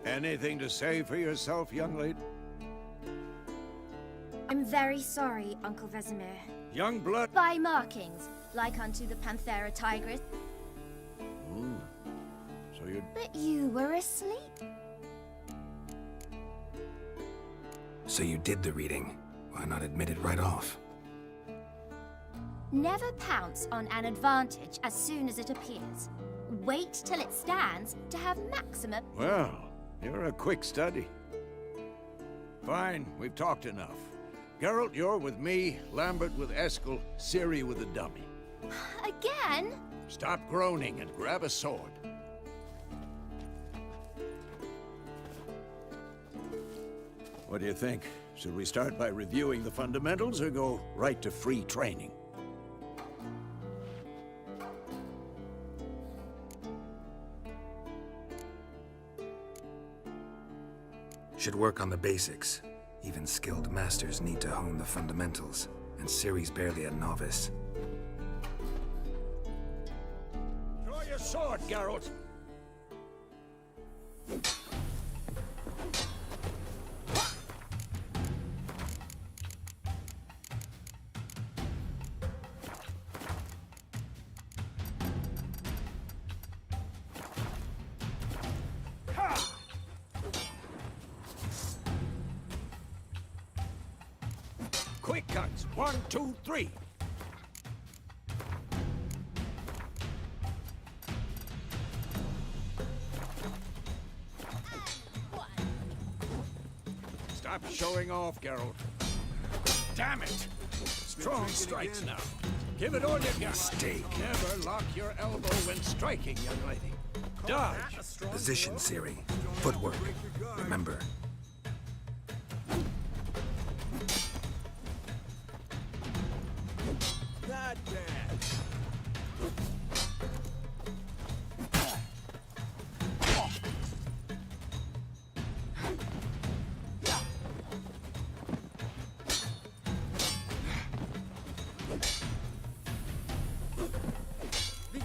Anything to say for yourself, young lady? I'm very sorry, Uncle Vesemir. Young blood? By markings, like unto the Panthera tigris. So you... But you were asleep. So you did the reading. Why not admit it right off? Never pounce on an advantage as soon as it appears. Wait till it stands to have maximum... Well, you're a quick study. Fine, we've talked enough. Geralt, you're with me, Lambert with Eskel, Ciri with the dummy. Again? Stop groaning and grab a sword. What do you think? Should we start by reviewing the fundamentals or go right to free training? Should work on the basics. Even skilled masters need to hone the fundamentals, and Ciri's barely a novice. Draw your sword, Geralt! Quick cuts. 1, 2, 3. Stop showing off, Geralt. Damn it! Strong strikes now. Give it all you got. Mistake. Never lock your elbow when striking, young lady. Dodge. Position, Ciri. Footwork. Remember. Not bad.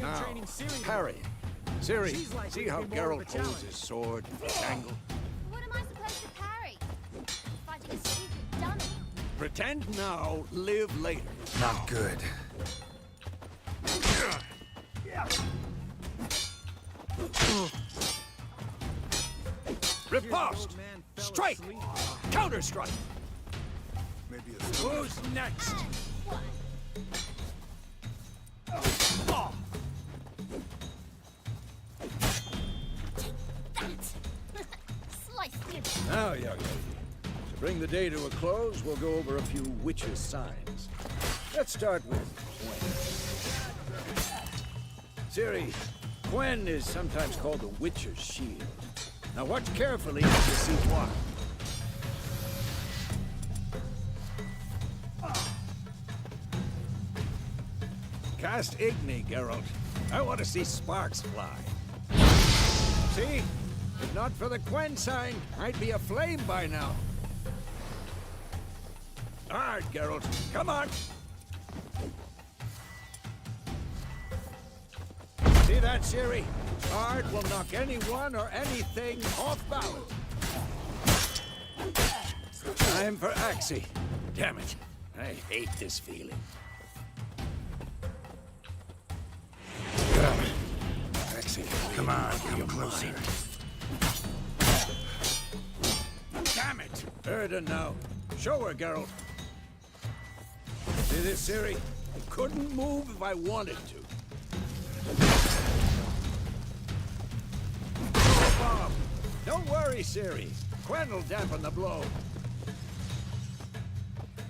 Now, parry. Ciri, see how Geralt holds his sword, angle. What am I supposed to parry? Fighting a stupid dummy? Pretend now, live later. Not good. Riposte! Strike! Counter-strike! Who's next? Now, young lady, to bring the day to a close, we'll go over a few witches' signs. Let's start with Quen. Ciri, Quen is sometimes called the Witcher's Shield. Now watch carefully to see why. Cast Igni, Geralt. I want to see sparks fly. See? If not for the Quen sign, I'd be aflame by now. Hard, Geralt. Come on! See that, Ciri? Hard will knock anyone or anything off balance. Time for Axii. Damn it. I hate this feeling. Axii, Come on, come closer. Damn it! Erden now. Show her, Geralt. See this, Ciri? I couldn't move if I wanted to. Oh, Bob! Don't worry, Ciri. Quen will dampen the blow.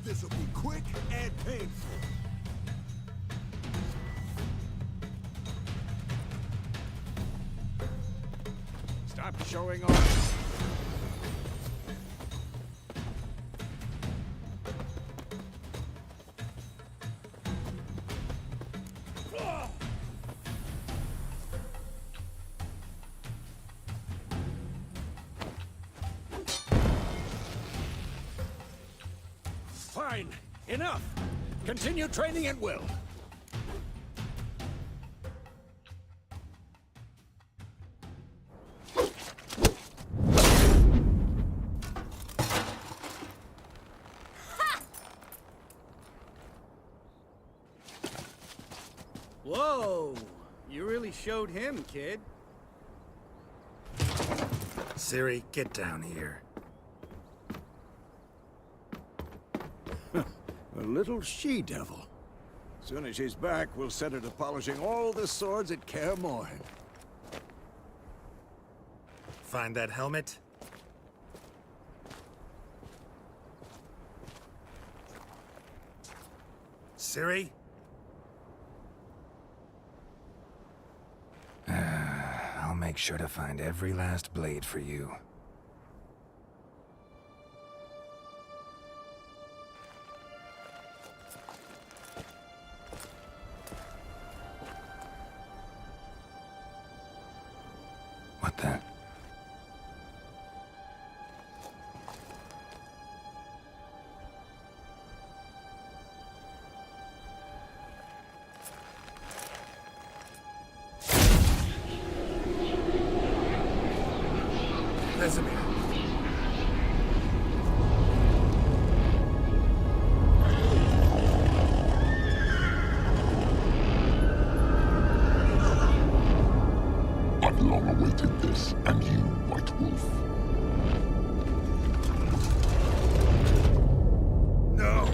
This'll be quick and painful. Stop showing off. Fine. Enough. Continue training at will. showed him, kid. Ciri, get down here. A little she-devil. Soon as she's back, we'll set her to polishing all the swords at Kaer Morhen. Find that helmet? Ciri? I'll make sure to find every last blade for you. What the? Vesemir. I've long awaited this, and you, White Wolf. No!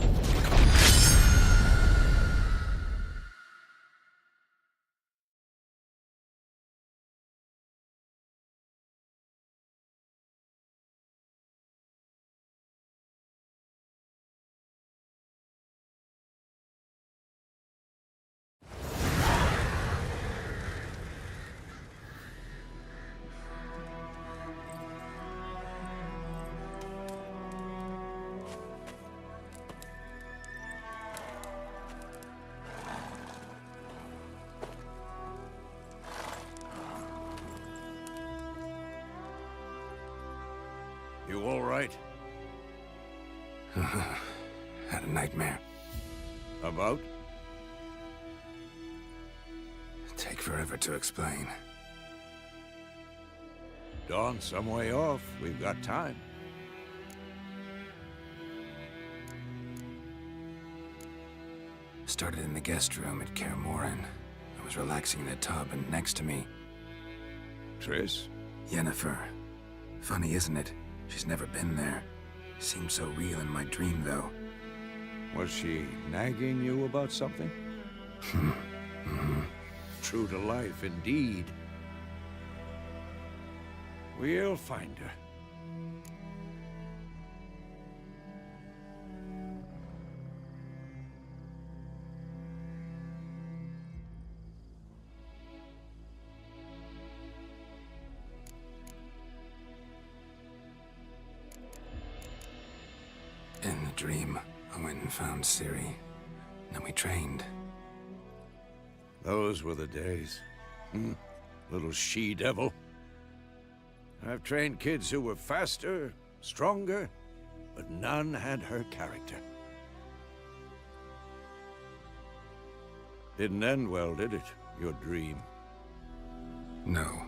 You all right? Had a nightmare. About? Take forever to explain. Dawn's some way off. We've got time. Started in the guest room at Kaer Morhen. I was relaxing in a tub, and next to me, Triss? Yennefer. Funny, isn't it? She's never been there. Seemed so real in my dream, though. Was she nagging you about something? True to life, indeed. We'll find her. In the dream, I went and found Ciri. Then we trained. Those were the days. Little she-devil. I've trained kids who were faster, stronger, but none had her character. Didn't end well, did it? Your dream? No.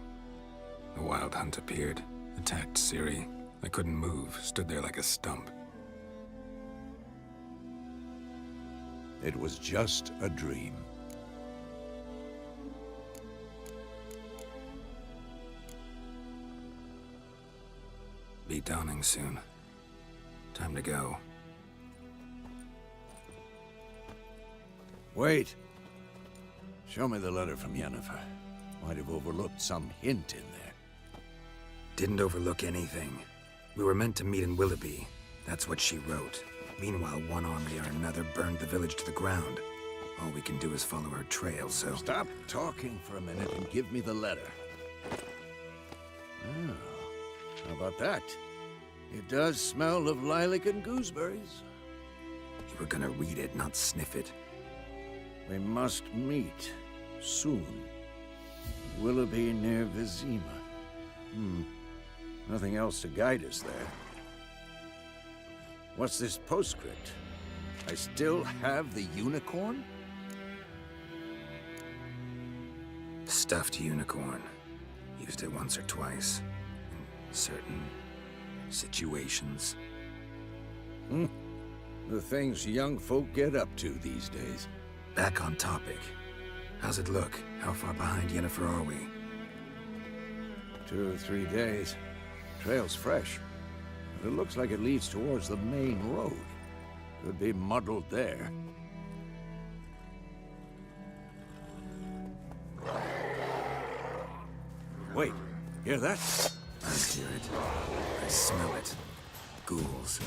The Wild Hunt appeared, attacked Ciri. I couldn't move, stood there like a stump. It was just a dream. Be dawning soon. Time to go. Wait. Show me the letter from Yennefer. Might have overlooked some hint in there. Didn't overlook anything. We were meant to meet in Willoughby. That's what she wrote. Meanwhile, one army or another burned the village to the ground. All we can do is follow her trail, so... Stop talking for a minute and give me the letter. Oh, how about that? It does smell of lilac and gooseberries. You were gonna read it, not sniff it. We must meet soon. Willoughby near Vizima. Nothing else to guide us there. What's this postscript? I still have the unicorn? Stuffed unicorn. Used it once or twice. In certain situations. The things young folk get up to these days. Back on topic. How's it look? How far behind Yennefer are we? 2 or 3 days. Trail's fresh. But it looks like it leads towards the main road. Could be muddled there. Wait, hear that? I hear it. I smell it. Ghouls.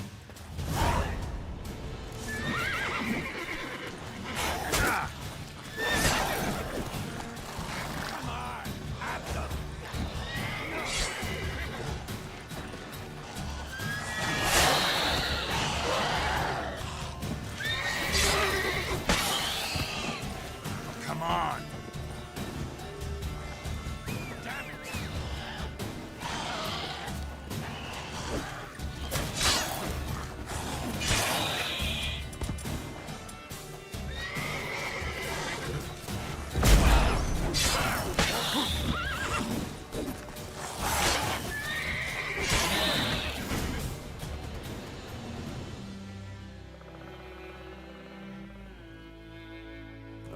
Come on!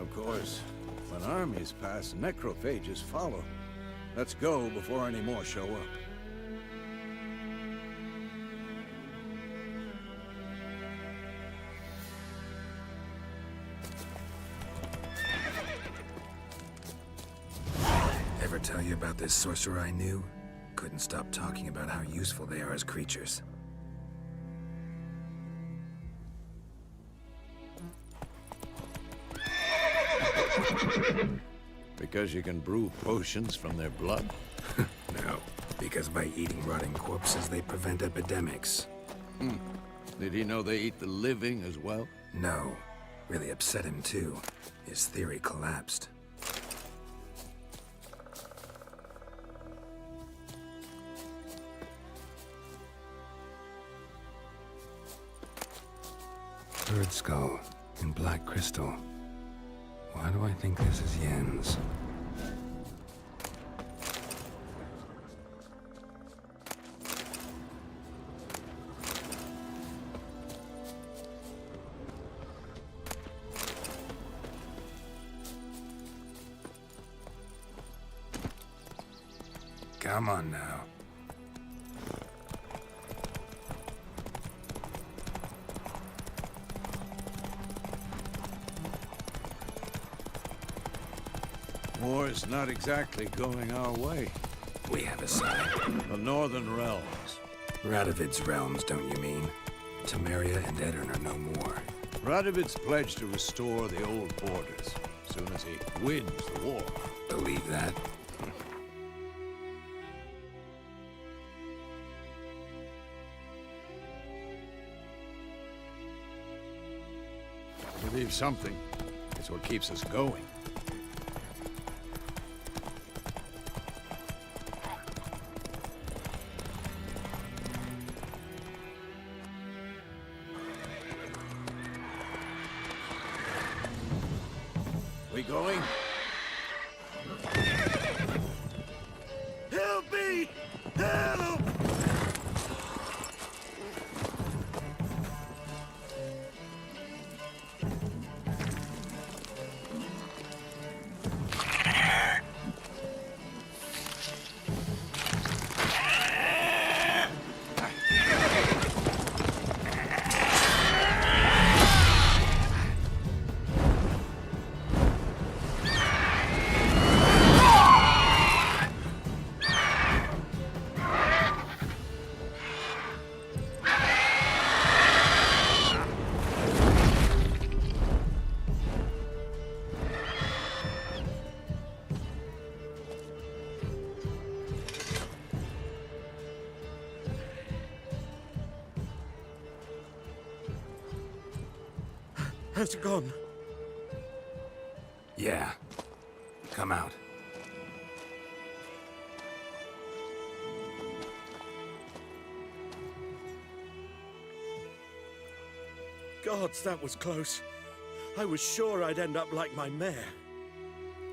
Of course, when armies pass, necrophages follow. Let's go before any more show up. Ever tell you about this sorcerer I knew? Couldn't stop talking about how useful they are as creatures. Because you can brew potions from their blood? No, because by eating rotting corpses, they prevent epidemics. Did he know they eat the living as well? No. Really upset him, too. His theory collapsed. Bird skull in black crystal. Why do I think this is Yen's? Come on now. War's not exactly going our way. We have a side. The Northern Realms. Radovid's realms, don't you mean? Temeria and Edirn are no more. Radovid's pledged to restore the old borders, as soon as he wins the war. Believe that? Believe something. It's what keeps us going. We going? Help me! Help! Has it gone? Yeah. Come out. Gods, that was close. I was sure I'd end up like my mare.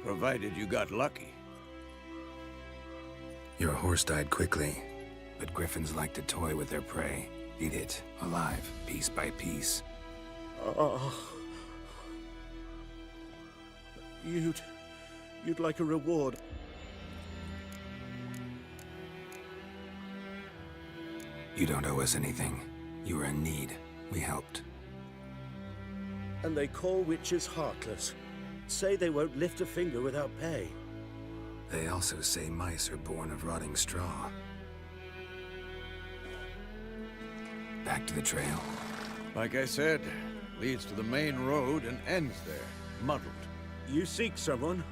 Provided you got lucky. Your horse died quickly, but griffins like to toy with their prey. Eat it, alive, piece by piece. Oh. You'd you'd like a reward. You don't owe us anything. You were in need. We helped. And they call witches heartless. Say they won't lift a finger without pay. They also say mice are born of rotting straw. Back to the trail. Like I said, leads to the main road and ends there, muddled. You seek someone?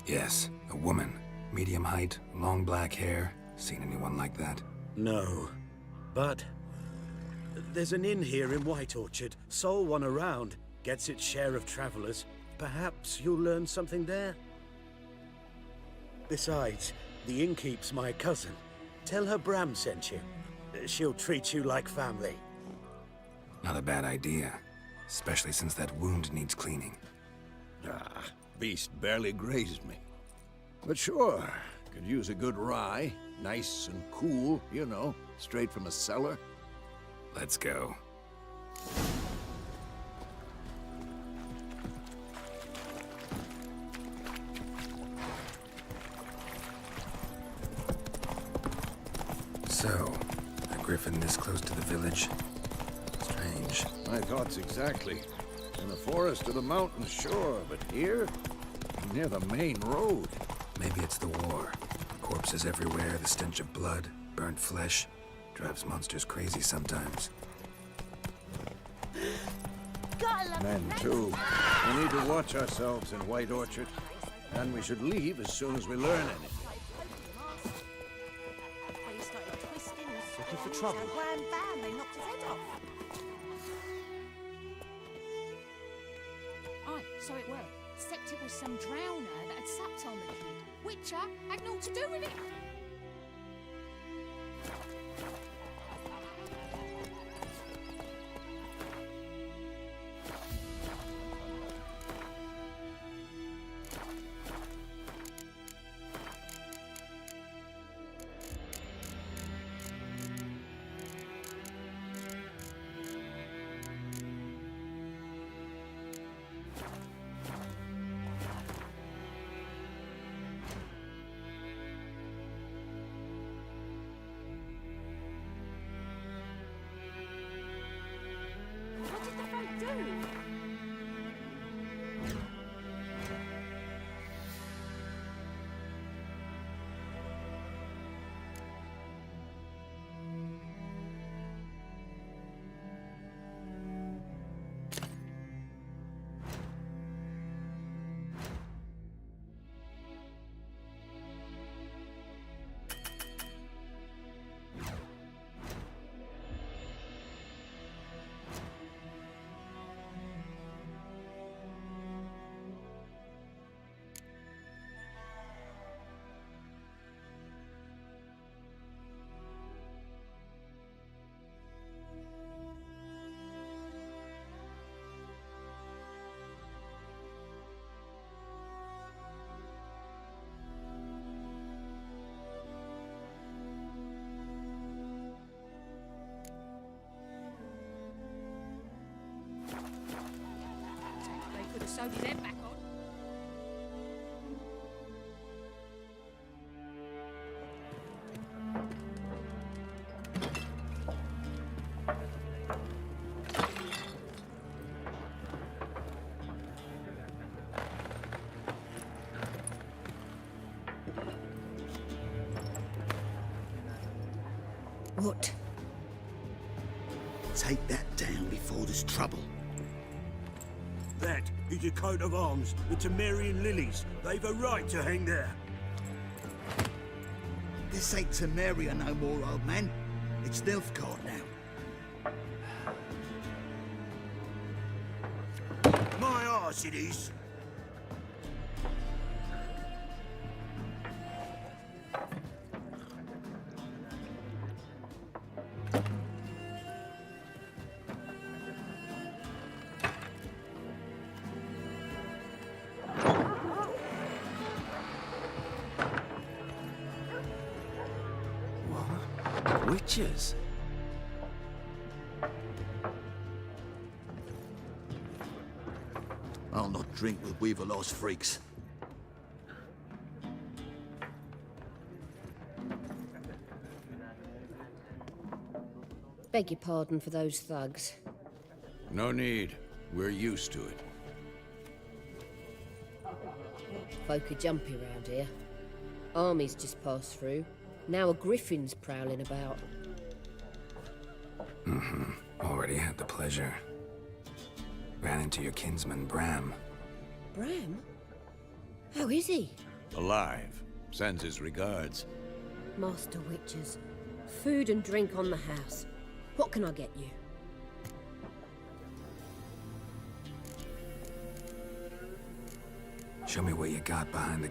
Yes, a woman. Medium height, long black hair. Seen anyone like that? No. But there's an inn here in White Orchard. Sole one around. Gets its share of travelers. Perhaps you'll learn something there? Besides, the innkeep's my cousin. Tell her Bram sent you. She'll treat you like family. Not a bad idea. Especially since that wound needs cleaning. Ah, beast barely grazed me. But sure, could use a good rye. Nice and cool, you know, straight from a cellar. Let's go. So, a griffin this close to the village? Strange. My thoughts exactly. In the forest or the mountains, sure, but here? Near the main road. Maybe it's the war. Corpses everywhere, the stench of blood, burnt flesh. Drives monsters crazy sometimes. Gotta love Men, the too. We need to watch ourselves in White Orchard. And we should leave as soon as we learn anything. They started twisting and Looking for swinging, trouble? so wham bam, they knocked his head off. Aye, so it were. Except it was some drowner that had supped on the kid. Witcher had naught to do with it. What did the folk do? They could have sewed his head back on. What? Take that down before there's trouble. That is a coat of arms, the Temerian lilies. They've a right to hang there. This ain't Temeria no more, old man. It's Nilfgaard now. My arse it is. Witches? I'll not drink with Weaver Lost freaks. Beg your pardon for those thugs. No need. We're used to it. Folk are jumpy round here. Armies just passed through. Now a griffin's prowling about. Already had the pleasure. Ran into your kinsman, Bram. Bram? How is he? Alive. Sends his regards. Master Witchers. Food and drink on the house. What can I get you? Show me what you got behind the...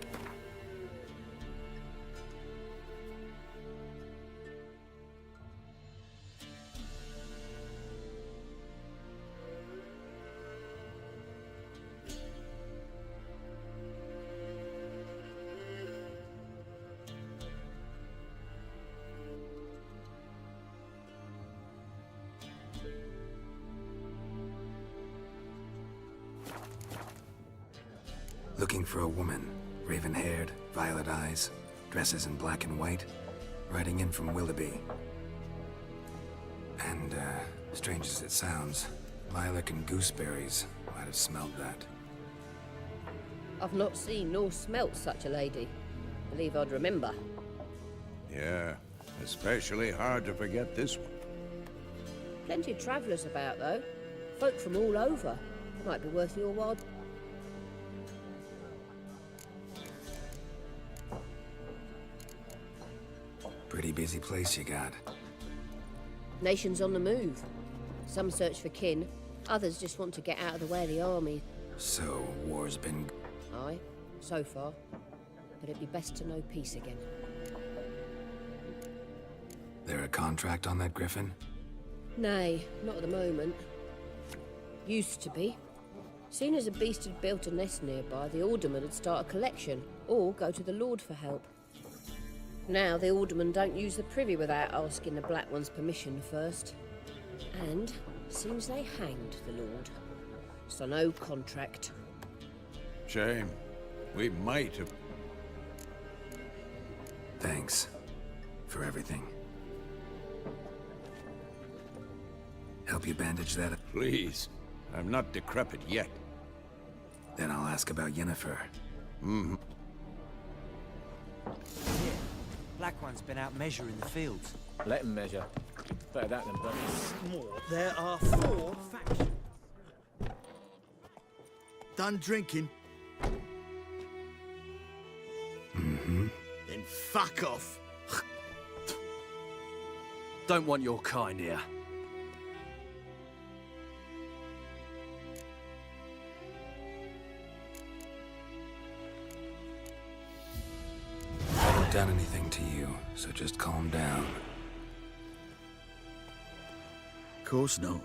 Looking for a woman. Raven-haired, violet eyes, dresses in black and white, riding in from Willoughby. And, strange as it sounds, lilac and gooseberries might have smelled that. I've not seen nor smelt such a lady. Believe I'd remember. Yeah, especially hard to forget this one. Plenty of travellers about, though. Folk from all over. Might be worth your while. Pretty busy place you got. Nations on the move. Some search for kin, others just want to get out of the way of the army. So, war's been... Aye, so far. But it'd be best to know peace again. There a contract on that Griffin? Nay, not at the moment. Used to be. Soon as a beast had built a nest nearby, the alderman would start a collection, or go to the Lord for help. Now the aldermen don't use the privy without asking the Black One's permission first. And seems they hanged the Lord. So no contract. Shame. We might have... Thanks. For everything. Help you bandage that? Please. I'm not decrepit yet. Then I'll ask about Yennefer. Black One's been out measuring the fields. Let him measure. Better that than bunnies. More. There are 4 factions. Done drinking? Then fuck off. Don't want your kind here. I haven't done anything to you, so just calm down. Of course no.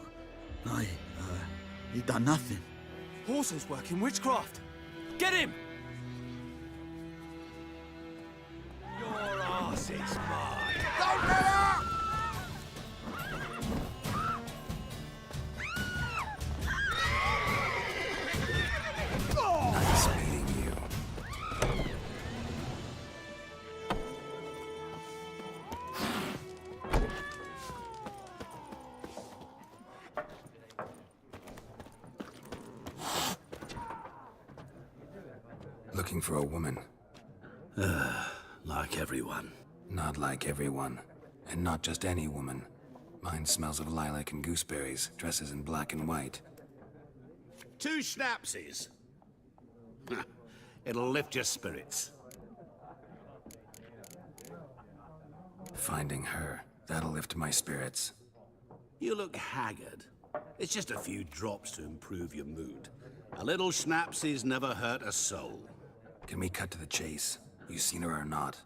You done nothing. Horses working witchcraft. Get him! Your arse is mine. Don't let up! Nice meeting you. Looking for a woman. Like everyone. Not like everyone. And not just any woman. Mine smells of lilac and gooseberries, dresses in black and white. 2 schnapsies. It'll lift your spirits. Finding her, that'll lift my spirits. You look haggard. It's just a few drops to improve your mood. A little schnapsies never hurt a soul. Can we cut to the chase? You seen her or not?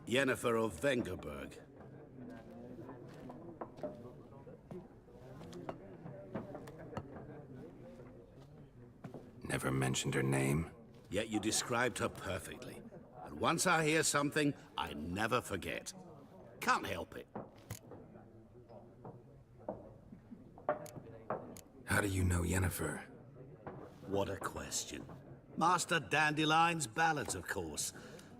Yennefer of Vengerberg. Never mentioned her name. Yet you described her perfectly. And once I hear something, I never forget. Can't help it. How do you know Yennefer? What a question. Master Dandelion's ballads, of course.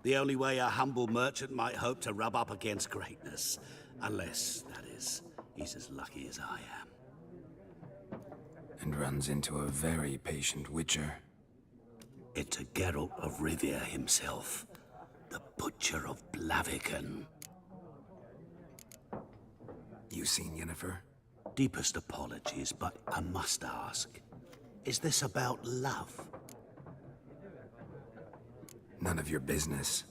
The only way a humble merchant might hope to rub up against greatness. Unless, that is, he's as lucky as I am. And runs into a very patient witcher. Into Geralt of Rivia himself, the Butcher of Blaviken. You seen Yennefer? Deepest apologies, but I must ask. Is this about love? None of your business.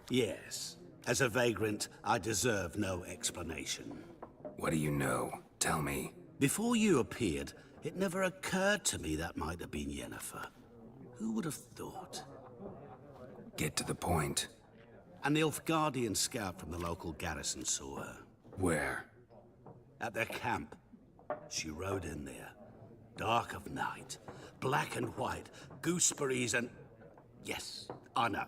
Yes. As a vagrant, I deserve no explanation. What do you know? Tell me. Before you appeared, it never occurred to me that might have been Yennefer. Who would have thought? Get to the point. A Nilfgaardian scout from the local garrison saw her. Where? At their camp. She rode in there. Dark of night. Black and white. Gooseberries and... Yes, I know.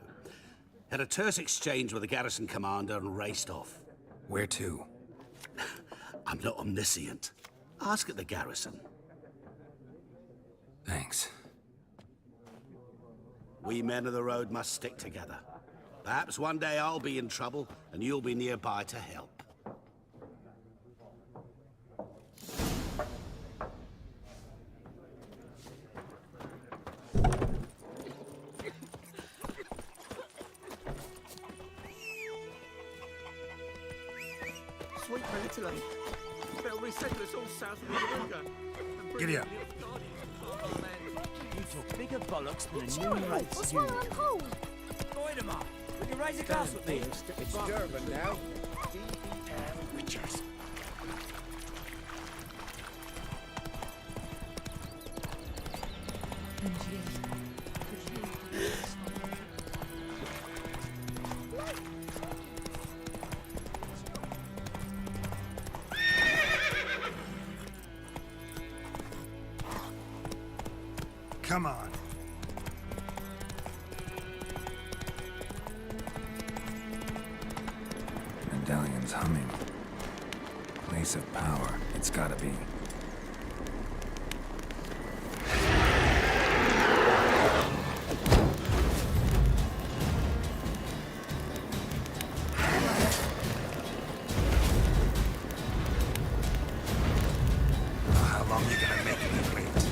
Had a terse exchange with the garrison commander and raced off. Where to? I'm not omniscient. Ask at the garrison. Thanks. We men of the road must stick together. Perhaps one day I'll be in trouble and you'll be nearby to help. Sweet Manitoulin. They'll resettle us all south of the Ruger. Giddy up. You talk bigger bollocks than What's a new wrong? race. What's wrong? I'm cold. Void 'em up. Will you raise a glass with me? It's Durban now. Witches. Come on. Medallion's humming. Place of power. It's gotta be. How long you gonna make me wait?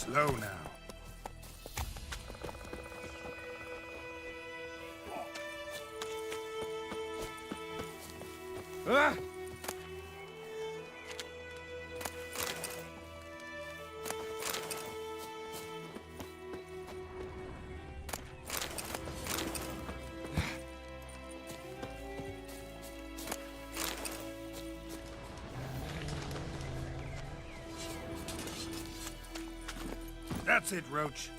Slow now. Ah! That's it, Roach.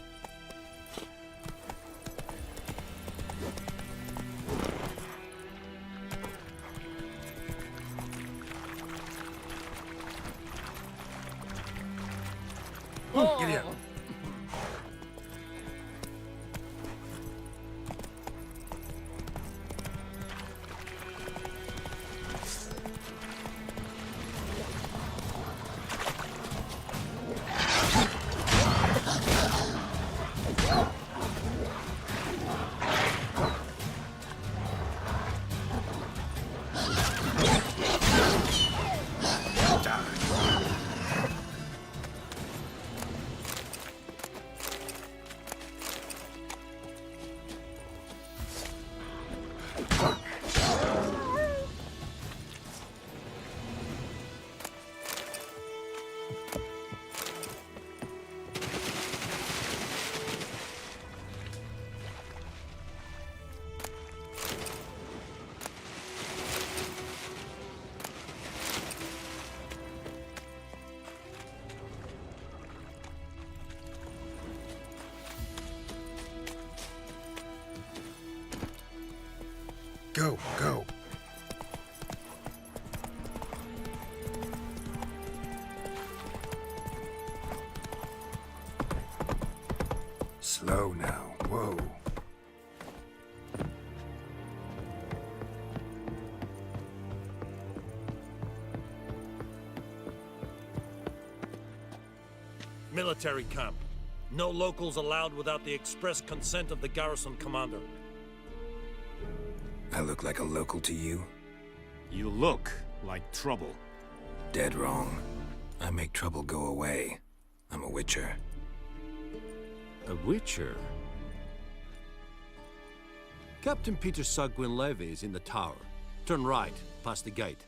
Giddy up. Go, go. Slow now. Whoa. Military camp. No locals allowed without the express consent of the garrison commander. I look like a local to you? You look like trouble. Dead wrong. I make trouble go away. I'm a witcher. A witcher? Captain Peter Saar Gwynleve is in the tower. Turn right, past the gate.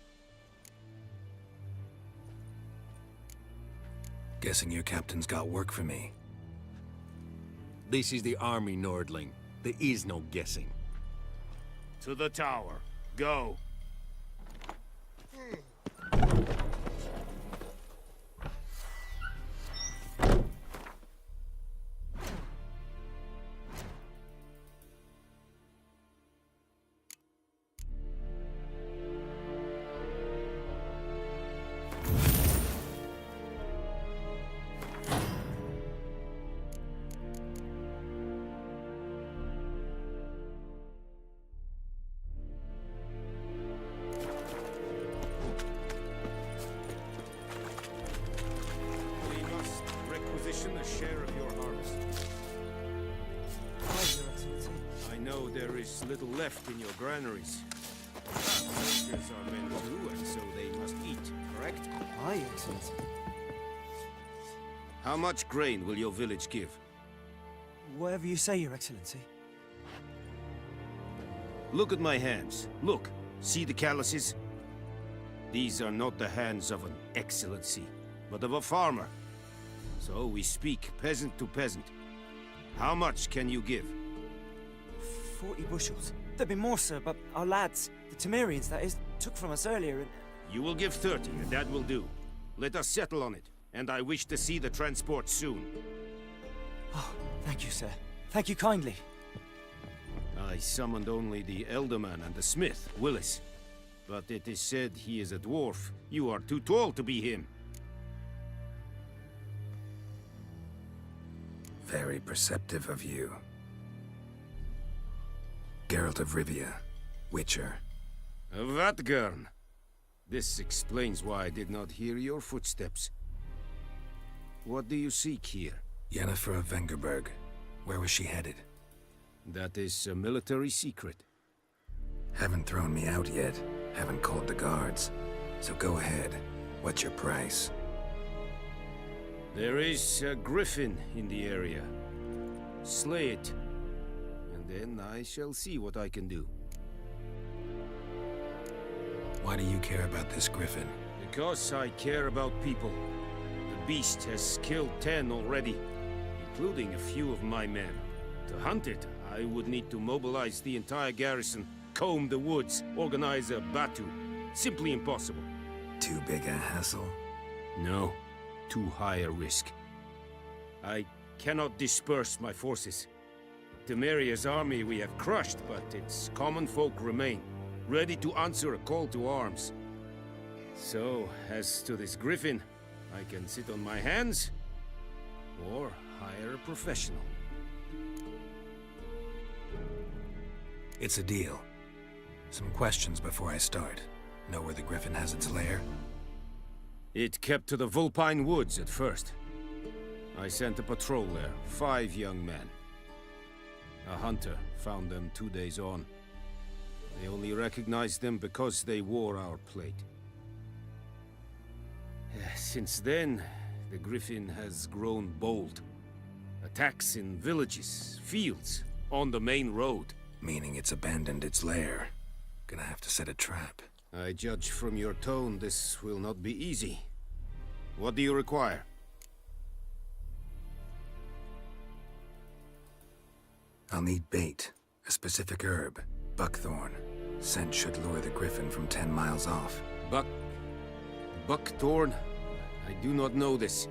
Guessing your captain's got work for me. This is the army, Nordling. There is no guessing. To the tower. Go. A share of your harvest. Aye, Your Excellency. I know there is little left in your granaries. Soldiers are men too, and so they must eat, correct? Aye, Your Excellency. How much grain will your village give? Whatever you say, Your Excellency. Look at my hands. Look. See the calluses? These are not the hands of an excellency, but of a farmer. So we speak peasant to peasant. How much can you give? 40 bushels. There'd be more, sir, but our lads, the Temerians, that is, took from us earlier and... You will give 30, and that will do. Let us settle on it, and I wish to see the transport soon. Oh, thank you, sir. Thank you kindly. I summoned only the Elderman and the smith, Willis. But it is said he is a dwarf. You are too tall to be him. Very perceptive of you. Geralt of Rivia, Witcher. Vatgern. This explains why I did not hear your footsteps. What do you seek here? Yennefer of Vengerberg. Where was she headed? That is a military secret. Haven't thrown me out yet. Haven't called the guards. So go ahead. What's your price? There is a griffin in the area. Slay it, and then I shall see what I can do. Why do you care about this griffin? Because I care about people. The beast has killed 10 already, including a few of my men. To hunt it, I would need to mobilize the entire garrison, comb the woods, organize a batu. Simply impossible. Too big a hassle? No, too high a risk. I cannot disperse my forces. Temeria's army we have crushed, but its common folk remain, ready to answer a call to arms. So, as to this griffin, I can sit on my hands, or hire a professional. It's a deal. Some questions before I start. Know where the griffin has its lair? It kept to the Vulpine Woods at first. I sent a patrol there, 5 young men. A hunter found them 2 days on. They only recognized them because they wore our plate. Since then, the griffin has grown bold. Attacks in villages, fields, on the main road. Meaning it's abandoned its lair. Gonna have to set a trap. I judge from your tone this will not be easy. What do you require? I'll need bait, a specific herb, buckthorn. Scent should lure the griffin from 10 miles off. Buckthorn? I do not know this,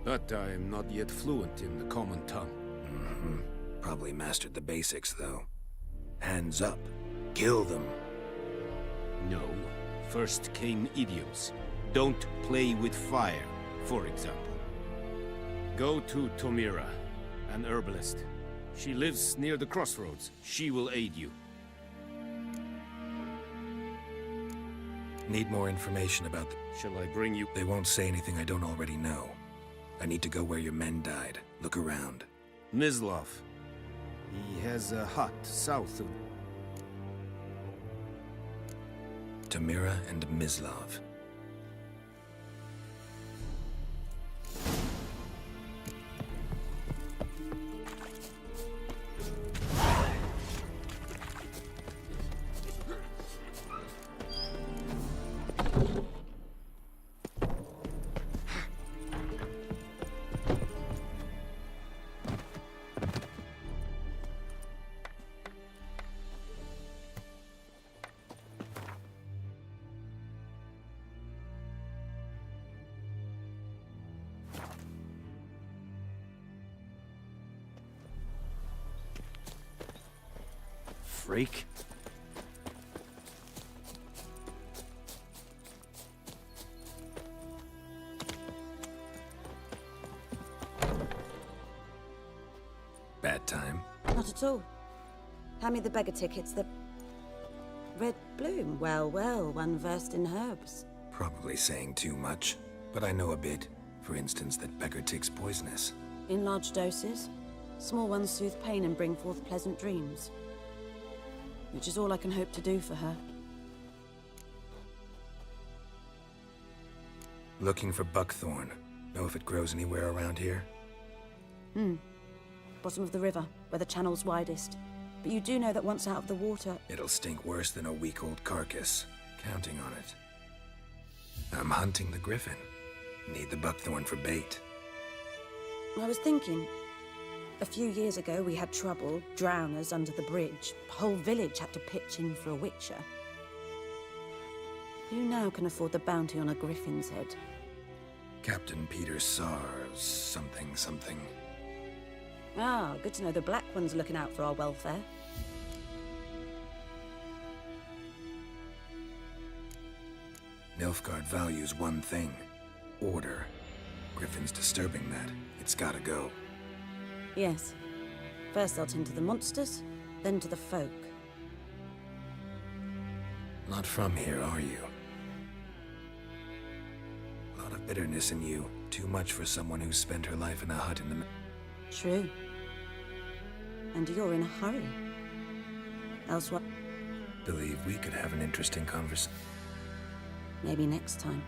but I am not yet fluent in the common tongue. Probably mastered the basics, though. Hands up. Kill them. No. First came idioms. Don't play with fire, for example. Go to Tomira, an herbalist. She lives near the crossroads. She will aid you. Need more information about the... Shall I bring you... They won't say anything I don't already know. I need to go where your men died. Look around. Mislav. He has a hut south of... Tomira and Mislav. Freak. Bad time? Not at all. Hand me the beggar tickets, the... Red Bloom. Well, well, one versed in herbs. Probably saying too much, but I know a bit. For instance, that beggar tick's poisonous. In large doses. Small ones soothe pain and bring forth pleasant dreams. Which is all I can hope to do for her. Looking for buckthorn. Know if it grows anywhere around here? Bottom of the river, where the channel's widest. But you do know that once out of the water... It'll stink worse than a week-old carcass. Counting on it. I'm hunting the griffin. Need the buckthorn for bait. I was thinking... A few years ago, we had trouble, drowners under the bridge. The whole village had to pitch in for a witcher. Who now can afford the bounty on a griffin's head? Captain Peter Sars, something. Ah, good to know the Black One's looking out for our welfare. Nilfgaard values one thing. Order. Griffin's disturbing that. It's gotta go. Yes. First I'll tend to the monsters, then to the folk. Not from here, are you? A lot of bitterness in you. Too much for someone who's spent her life in a hut in the... True. And you're in a hurry. Else what? Believe we could have an interesting conversation. Maybe next time.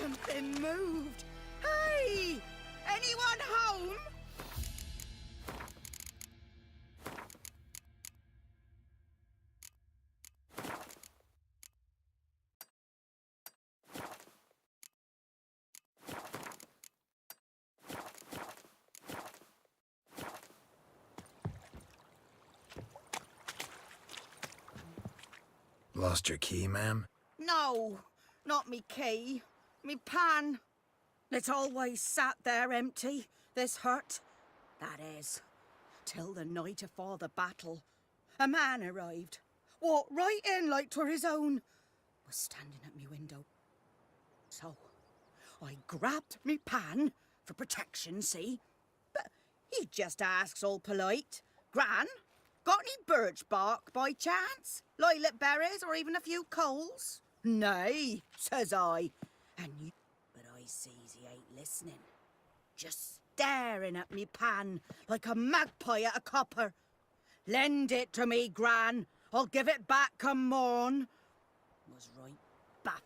Something moved. Hey! Anyone home? Lost your key, ma'am? No, not me key. Me pan. It's always sat there empty, this hut. That is, till the night afore the battle. A man arrived, walked right in like 'twere his own, was standing at me window. So, I grabbed me pan, for protection, see? But he just asks all polite, Gran, got any birch bark by chance? Lilac berries or even a few coals? Nay, says I. And you... But I sees he ain't listening. Just staring at me pan like a magpie at a copper. Lend it to me, Gran. I'll give it back come morn. Was right back.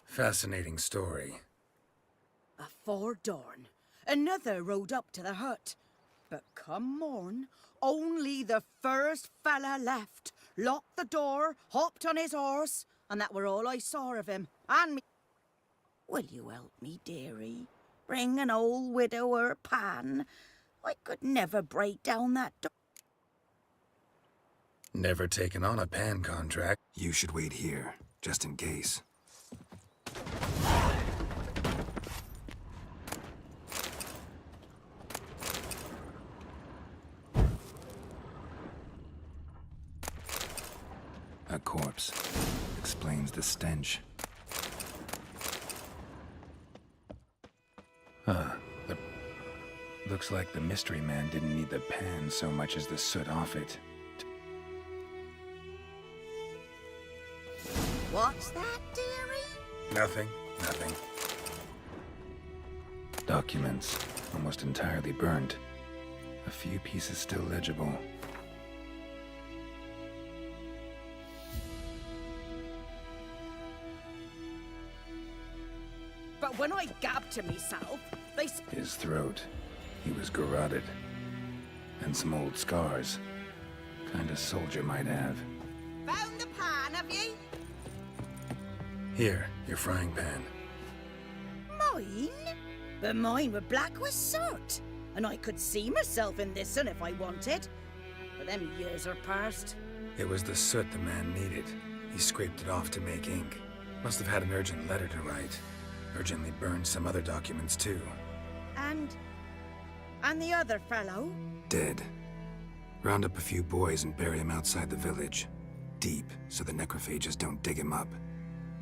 Fascinating story. Afore dawn, another rode up to the hut. But come morn, only the first fella left. Locked the door, hopped on his horse, and that were all I saw of him. And me... Will you help me, dearie? Bring an old widower pan. I could never break down that door. Never taken on a pan contract. You should wait here, just in case. A corpse. Explains the stench. Looks like the mystery man didn't need the pan so much as the soot off it. What's that, dearie? Nothing. Documents. Almost entirely burned. A few pieces still legible. But when I gabbed to myself, they... His throat. He was garroted. And some old scars. Kind a soldier might have. Found the pan, have ye? Here, your frying pan. Mine? But mine were black with soot. And I could see myself in this one if I wanted. But them years are past. It was the soot the man needed. He scraped it off to make ink. Must have had an urgent letter to write. Urgently burned some other documents too. And the other fellow? Dead. Round up a few boys and bury him outside the village. Deep, so the necrophages don't dig him up.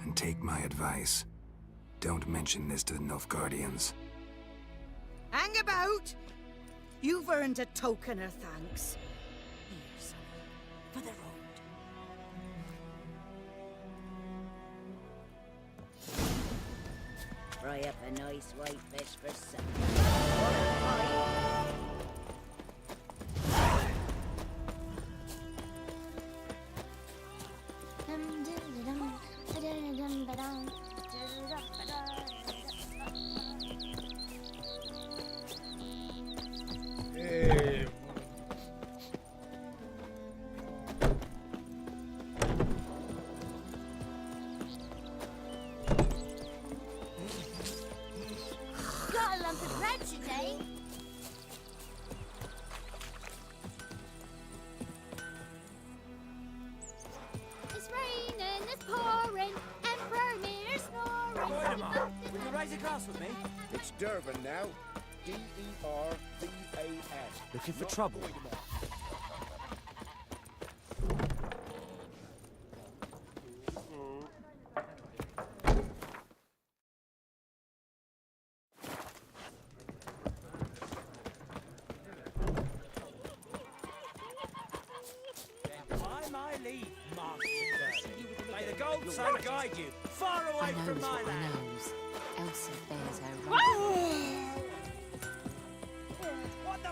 And take my advice. Don't mention this to the Nilfgaardians. Hang about! You've earned a token of thanks. Here, son, for the road. Fry up a nice white fish for supper. Got a lump of bread today. It's raining, it's pouring, Emperor Mir snoring. Will you raise a glass with me? It's Durban now. D-E-R-V-A-N. Looking for trouble? By my leave, Master Derby. May the gold sun guide you far away from my land. Elsa bears her right. What the?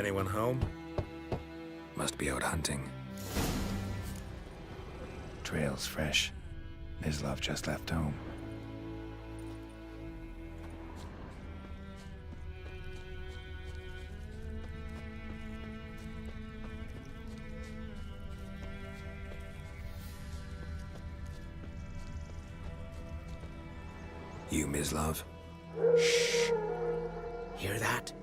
Anyone home? Must be out hunting. Trail's fresh. Mislav just left home. You, Mislav? Shh. Hear that?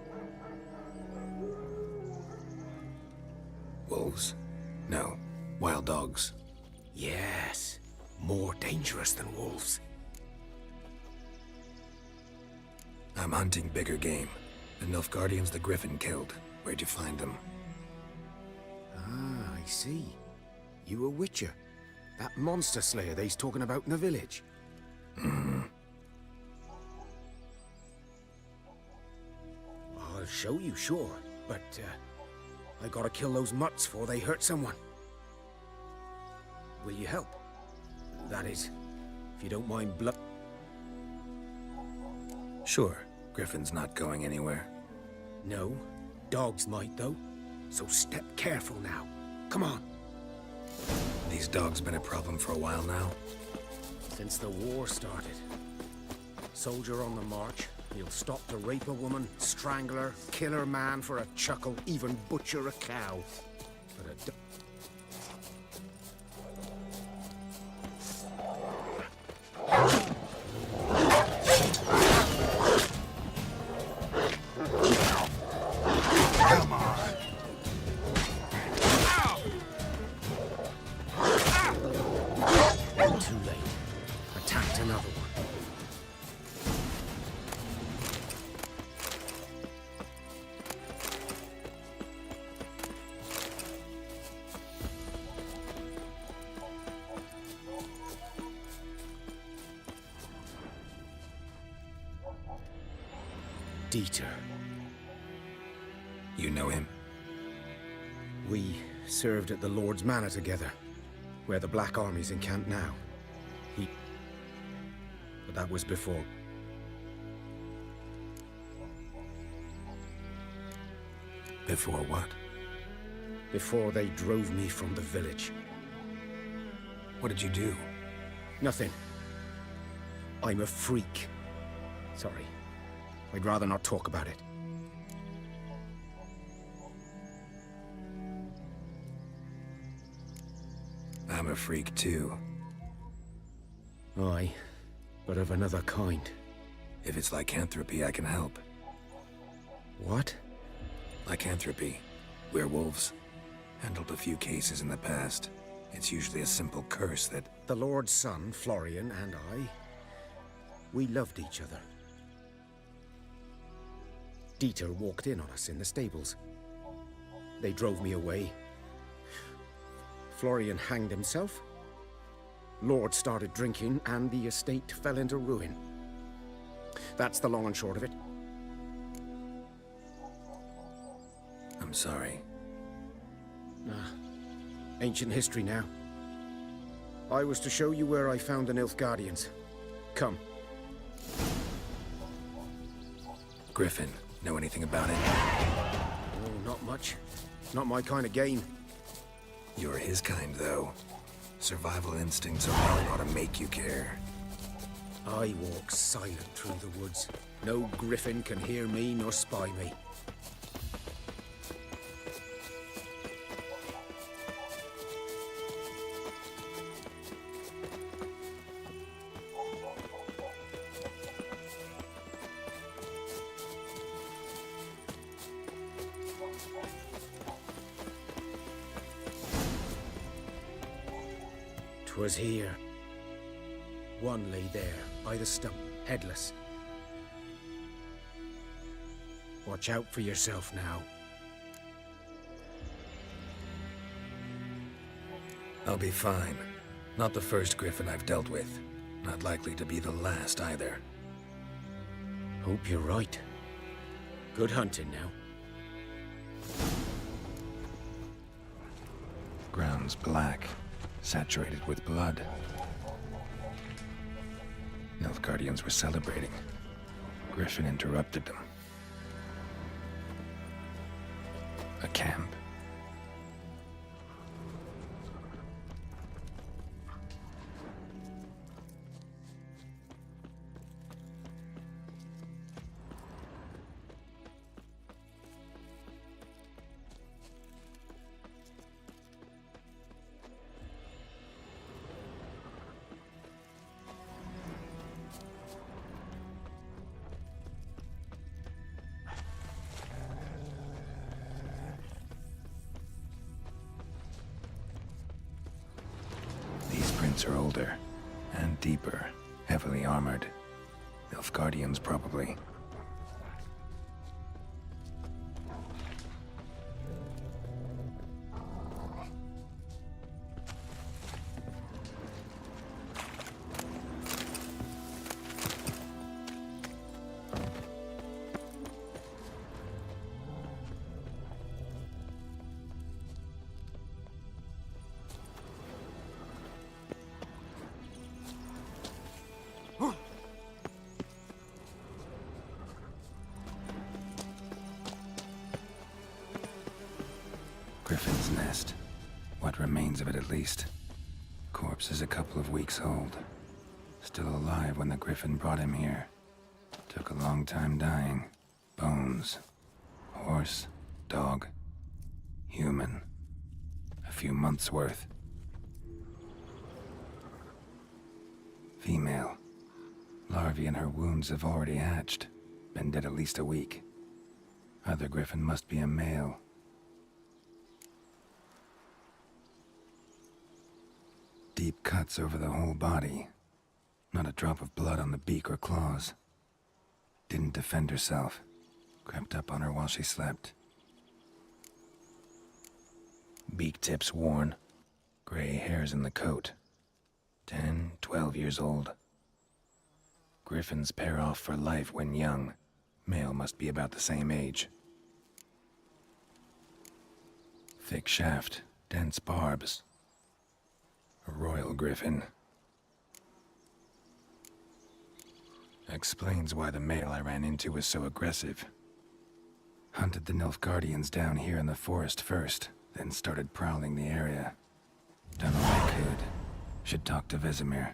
Wolves? No. Wild dogs. Yes. More dangerous than wolves. I'm hunting bigger game. The Nilfgaardians the Griffin killed. Where'd you find them? Ah, I see. You a witcher. That monster slayer they's talking about in the village. I'll show you, sure. But, I gotta kill those mutts before they hurt someone. Will you help? That is, if you don't mind blood. Sure. Griffin's not going anywhere. No. Dogs might, though. So step careful now. Come on. These dogs been a problem for a while now? Since the war started. Soldier on the march. He'll stop to rape a woman, strangle her, kill her man for a chuckle, even butcher a cow. But a Come on. Too late. Attacked another one. Dieter. You know him? We served at the Lord's Manor together, where the Black Army's encamped now. But that was before. Before what? Before they drove me from the village. What did you do? Nothing. I'm a freak. Sorry. I'd rather not talk about it. I'm a freak too. Aye, but of another kind. If it's lycanthropy, I can help. What? Lycanthropy. Werewolves. Handled a few cases in the past. It's usually a simple curse that... The Lord's son, Florian, and I... we loved each other. Dieter walked in on us in the stables. They drove me away. Florian hanged himself. Lord started drinking, and the estate fell into ruin. That's the long and short of it. I'm sorry. Ancient history now. I was to show you where I found the Nilfgaardians. Come. Griffin, know anything about it? Oh, not much. Not my kind of game. You're his kind, though. Survival instincts are what ought to make you care. I walk silent through the woods. No griffin can hear me nor spy me. Was here. One lay there, by the stump, headless. Watch out for yourself now. I'll be fine. Not the first griffin I've dealt with. Not likely to be the last either. Hope you're right. Good hunting now. Ground's black. Saturated with blood. Nilfgaardians were celebrating. Griffin interrupted them. A camp. Are older and deeper, heavily armored. Nilfgaardians, probably. Griffin's nest. What remains of it, at least. Corpse is a couple of weeks old. Still alive when the Griffin brought him here. Took a long time dying. Bones. Horse. Dog. Human. A few months' worth. Female. Larvae in her wounds have already hatched. Been dead at least a week. Other Griffin must be a male. Deep cuts over the whole body. Not a drop of blood on the beak or claws. Didn't defend herself. Crept up on her while she slept. Beak tips worn. Gray hairs in the coat. 10, 12 years old. Griffins pair off for life when young. Male must be about the same age. Thick shaft, dense barbs. A royal griffin. Explains why the male I ran into was so aggressive. Hunted the Nilfgaardians down here in the forest first, then started prowling the area. Done all I could. Should talk to Vesemir.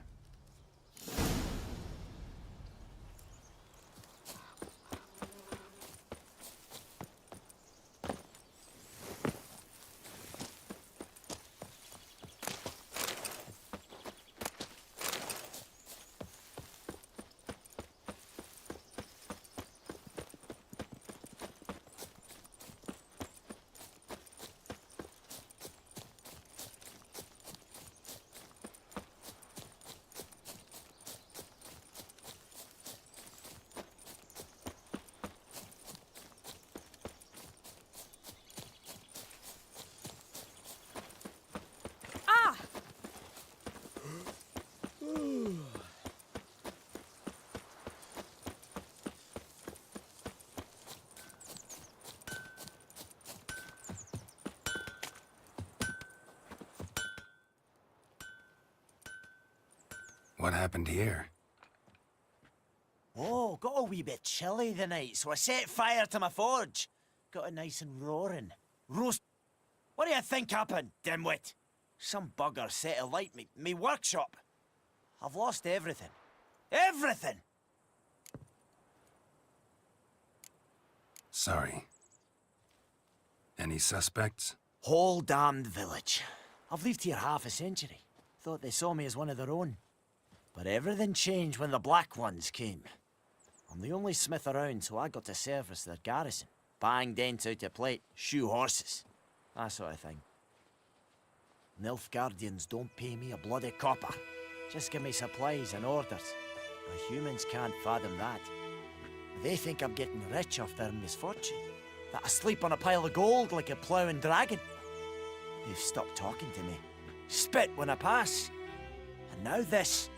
What happened here? Oh, got a wee bit chilly the night, so I set fire to my forge. Got it nice and roaring. Roast... What do you think happened, dimwit? Some bugger set alight me workshop. I've lost everything. Everything! Sorry. Any suspects? Whole damned village. I've lived here half a century. Thought they saw me as one of their own. But everything changed when the Black Ones came. I'm the only smith around, so I got to service their garrison. Bang dents out of plate, shoe horses. That sort of thing. Nilfgaardians don't pay me a bloody copper. Just give me supplies and orders. But humans can't fathom that. They think I'm getting rich off their misfortune. That I sleep on a pile of gold like a ploughing dragon. They've stopped talking to me. Spit when I pass. And now this.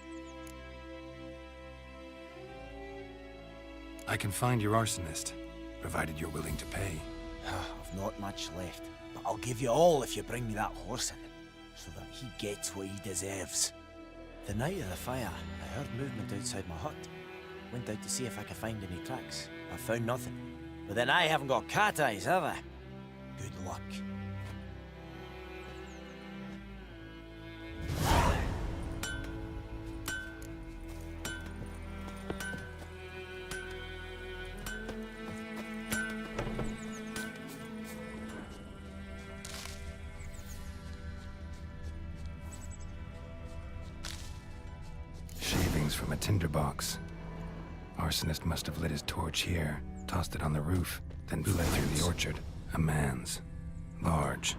I can find your arsonist, provided you're willing to pay. I've not much left, but I'll give you all if you bring me that horse in, so that he gets what he deserves. The night of the fire, I heard movement outside my hut. Went out to see if I could find any tracks. I found nothing. But then I haven't got cat eyes, have I? Good work. Shavings from a tinderbox. Arsonist must have lit his torch here, tossed it on the roof, then fled through the orchard. A man's. Large.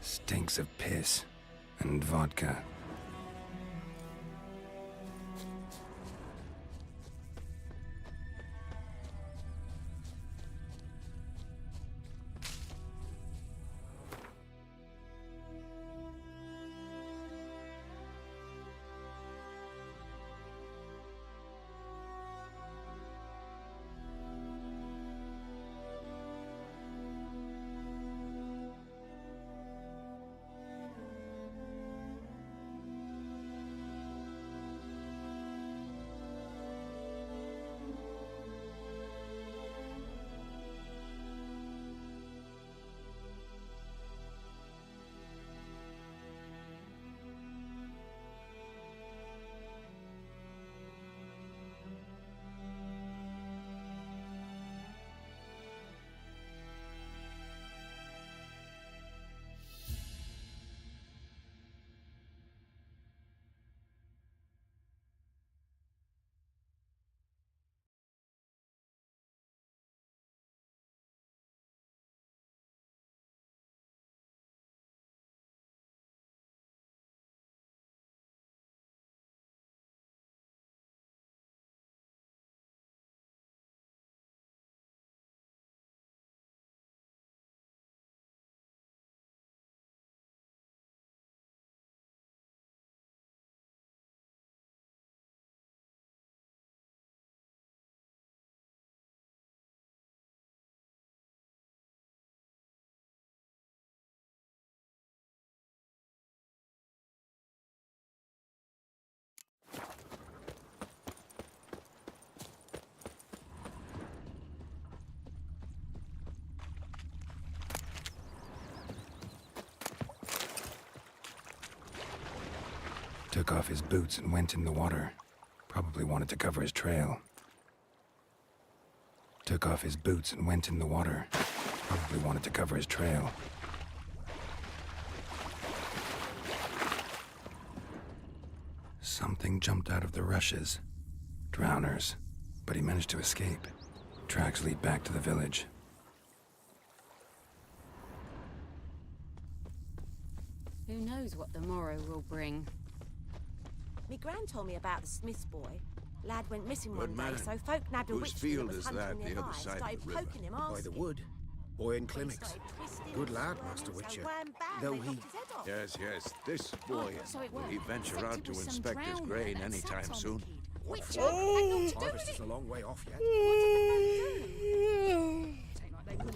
Stinks of piss and vodka. Took off his boots and went in the water. Probably wanted to cover his trail. Took off his boots and went in the water. Probably wanted to cover his trail. Something jumped out of the rushes. Drowners. But he managed to escape. Tracks lead back to the village. Who knows what the morrow will bring? Me gran told me about the Smith's boy. Lad went missing Good one man. day, so folk nabbed a Whose witch field that was is hunting that, the nearby other and side of started the river? poking him By the asking. wood? Boy in He clinics. started twisting Good his lad, arms Master and Witcher. ran bad, Though they he... knocked his head off. Yes, this boy. so it Will worked. he venture Except out it to was some inspect his drowner grain that sat anytime on the soon? kid. Witcher had Oh! nothing to do Harvest with is it. a long way off yet.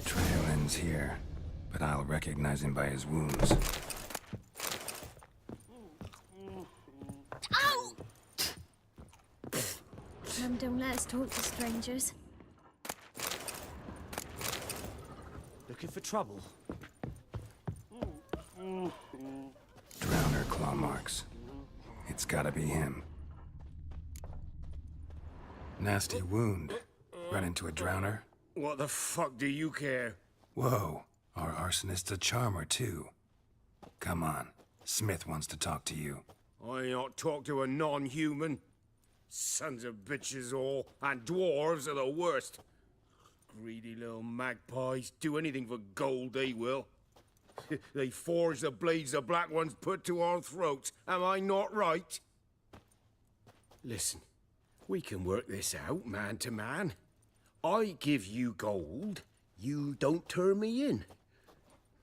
Trail ends here, but I'll recognize him by his wounds. Ow! Mum, don't let us talk to strangers. Looking for trouble? Drowner claw marks. It's gotta be him. Nasty wound. Run into a drowner? What the fuck do you care? Whoa, our arsonist's a charmer too. Come on, Smith wants to talk to you. I not talk to a non-human. Sons of bitches all, and dwarves are the worst. Greedy little magpies, do anything for gold, they will. They forge the blades the black ones put to our throats. Am I not right? Listen, we can work this out, man to man. I give you gold, you don't turn me in.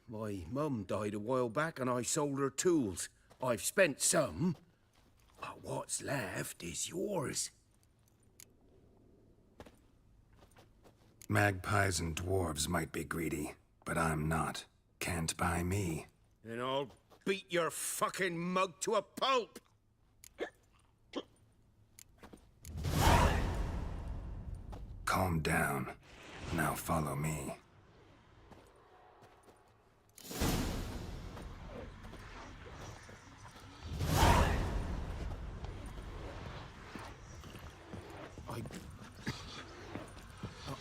My mum died a while back and I sold her tools. I've spent some, but what's left is yours. Magpies and dwarves might be greedy, but I'm not. Can't buy me. Then I'll beat your fucking mug to a pulp! Calm down. Now follow me.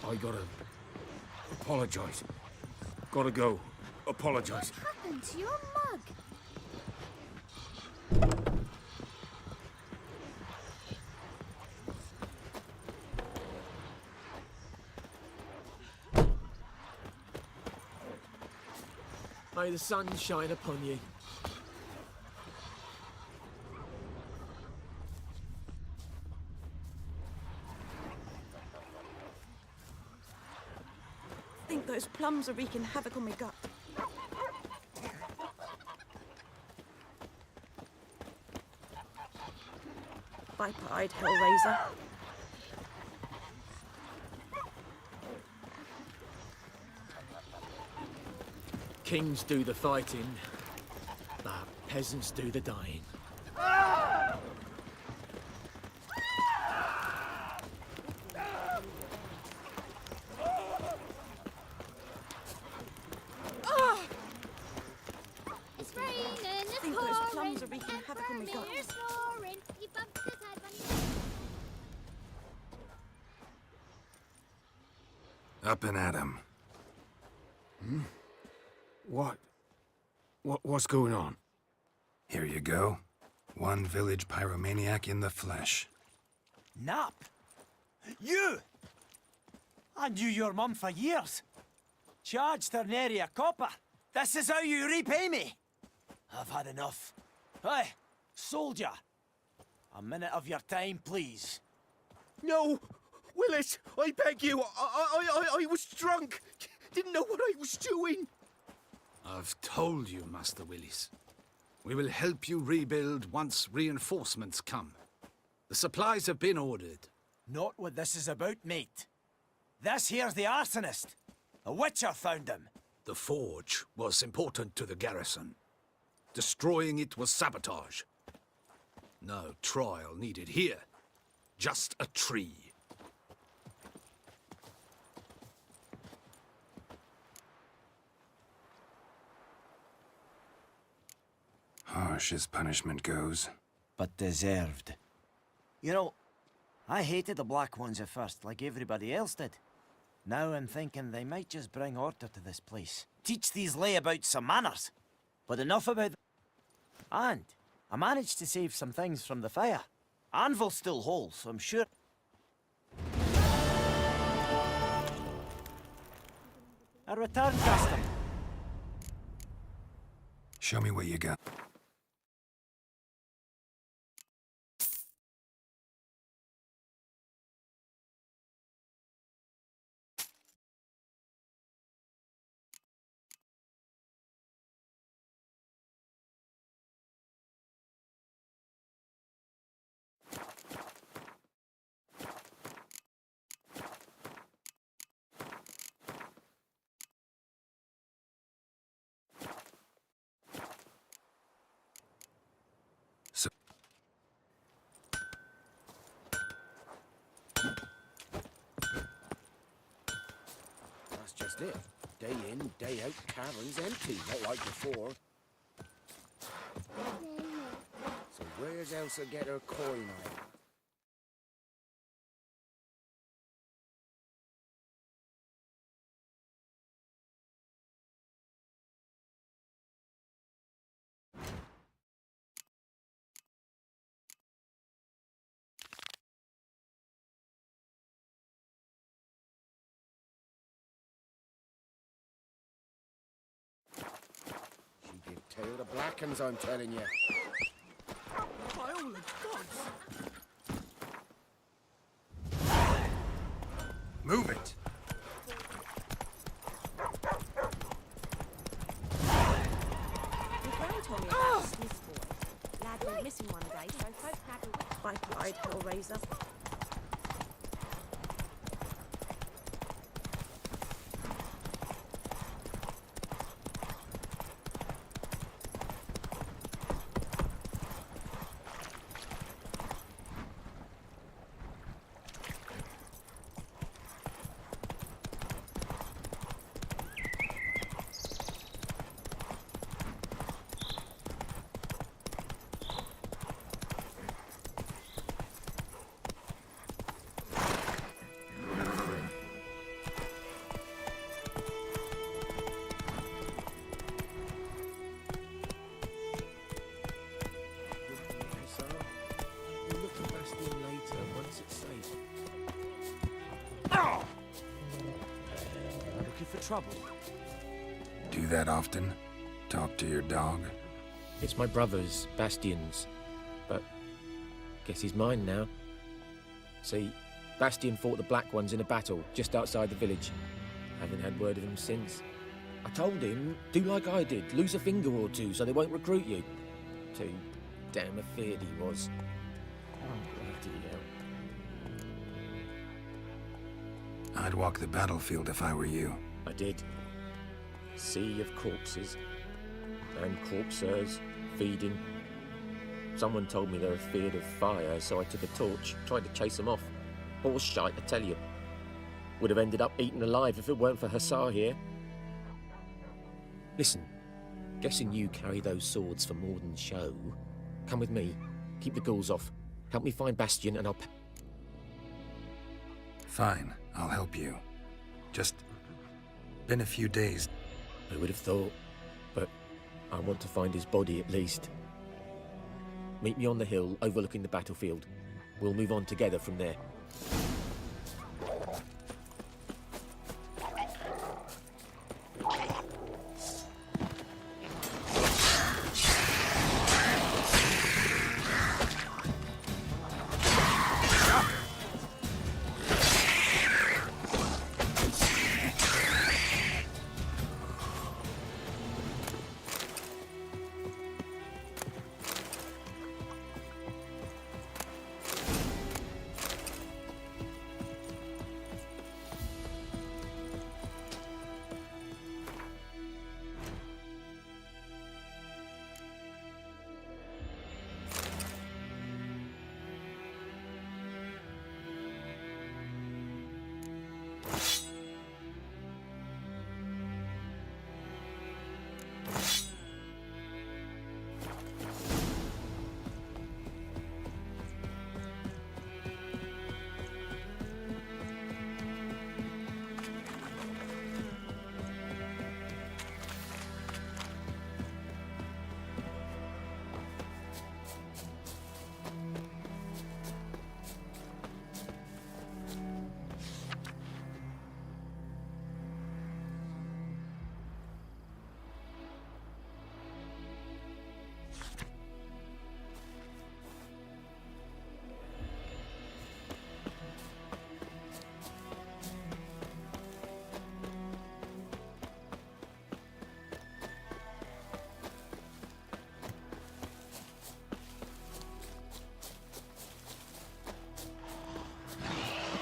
I gotta apologize. Gotta go. Apologize. What happened to your mug? May the sun shine upon you. I think those plums are wreaking havoc on my gut. Viper-eyed Hellraiser. Kings do the fighting, but peasants do the dying. It's raining, it's think those pouring, plums are wreaking havoc on my gut. Vladimir snoring. He bumped his head when he... Up and at 'em. What's going on? Here you go. One village pyromaniac in the flesh. Nap? You! I knew your mum for years. Charged her nary a copper. This is how you repay me. I've had enough. Hey, soldier. A minute of your time, please. No! Willis, I beg you. I was drunk. Didn't know what I was doing. I've told you, Master Willis. We will help you rebuild once reinforcements come. The supplies have been ordered. Not what this is about, mate. This here's the arsonist. A witcher found him. The forge was important to the garrison. Destroying it was sabotage. No trial needed here. Just a tree. Harsh as punishment goes. But deserved. You know, I hated the Black Ones at first, like everybody else did. Now I'm thinking they might just bring order to this place. Teach these layabouts some manners. But enough about them. And I managed to save some things from the fire. Anvil's still whole, so I'm sure... A return custom. Show me what you got. That's just it. Day in, day out, cavern's empty, not like before. So where's Elsa get her coin at? She give tale to Blackens, I'm telling you. By all the gods! Move it! My gran told me about the Smith boy. Lad went missing one day, so folk had a Viper-eyed Hellraiser. Looking for trouble? Do that often? Talk to your dog? It's my brother's, Bastien's. But guess he's mine now. See, Bastien fought the Black Ones in a battle just outside the village. Haven't had word of him since. I told him, do like I did, lose a finger or two so they won't recruit you. Too damn afeard he was. Oh, bloody hell. I'd walk the battlefield if I were you. I did. Sea of corpses. And corpsers, feeding. Someone told me they were feared of fire, so I took a torch, tried to chase them off. Horse shite, I tell you. Would have ended up eaten alive if it weren't for Hussar here. Listen, guessing you carry those swords for more than show. Come with me, keep the ghouls off. Help me find Bastien and I'll... Fine, I'll help you. Just... been a few days. I would have thought, but I want to find his body at least. Meet me on the hill overlooking the battlefield. We'll move on together from there.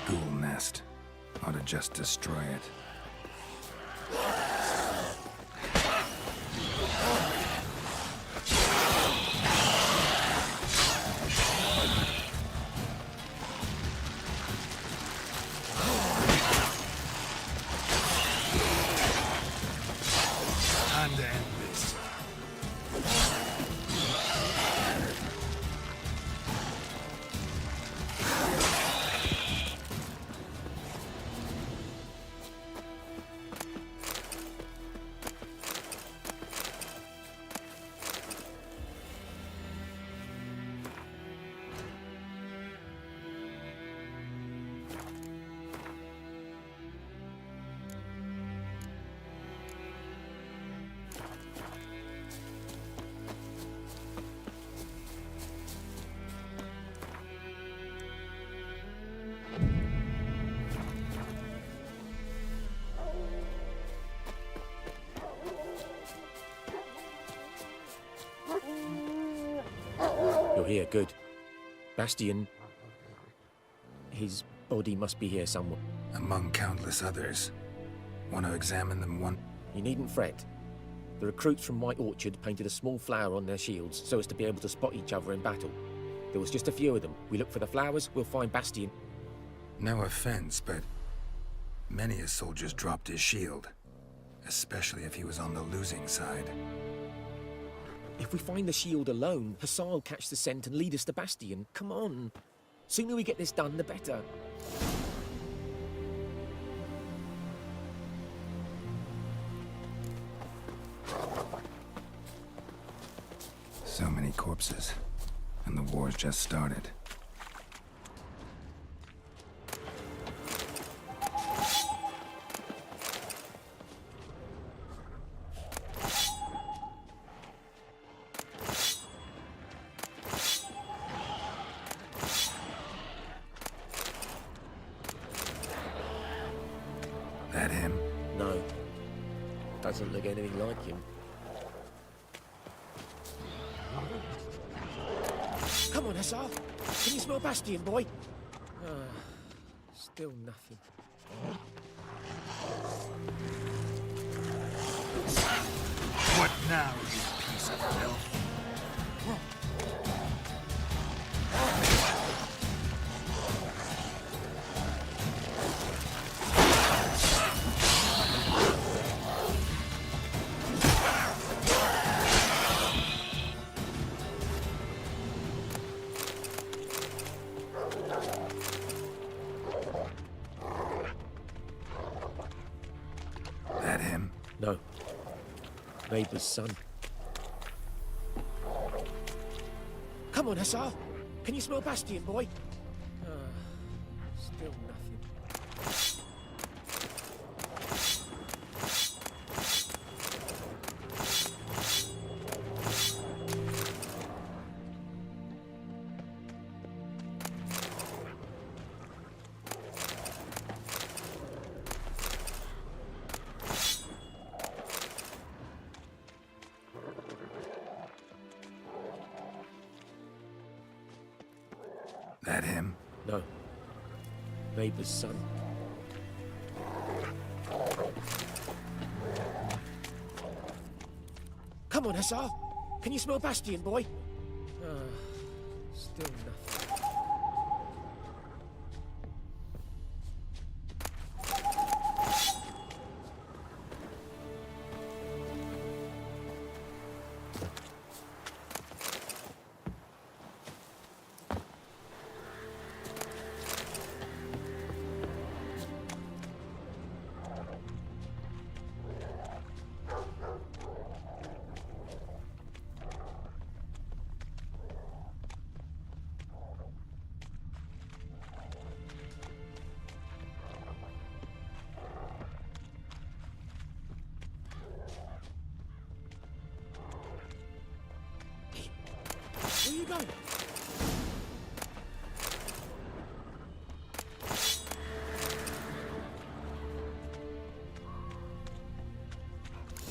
Ghoul nest. Ought to just destroy it. Time to end this. You're here, good. Bastien... his body must be here somewhere. Among countless others. Want to examine them one... You needn't fret. The recruits from White Orchard painted a small flower on their shields so as to be able to spot each other in battle. There was just a few of them. We look for the flowers, we'll find Bastien. No offense, but... many a soldier's dropped his shield. Especially if he was on the losing side. If we find the shield alone, Hussar will catch the scent and lead us to Bastien. Come on. Sooner we get this done, the better. So many corpses. And the war's just started. That him? No. Doesn't look anything like him. Come on, Hussar. Can you smell Bastion, boy? Still nothing. What now, you piece of filth? That him? No. Neighbour's son. Come on, Hussar. Can you smell Bastion, boy? Still nothing. That him? No. Neighbour's son. Come on, Hussar. Can you smell Bastion, boy? Still nothing. Where are you going?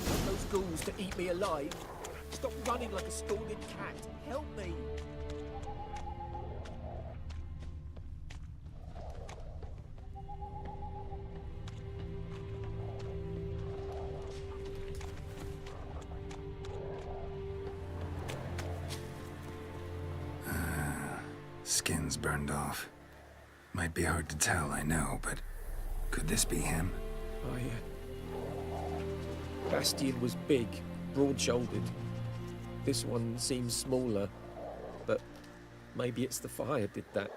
Want those ghouls to eat me alive? Stop running like a scalded cat. Help me. Skin's burned off. Might be hard to tell, I know, but could this be him? Oh, yeah. Bastion was big, broad-shouldered. This one seems smaller, but maybe it's the fire did that.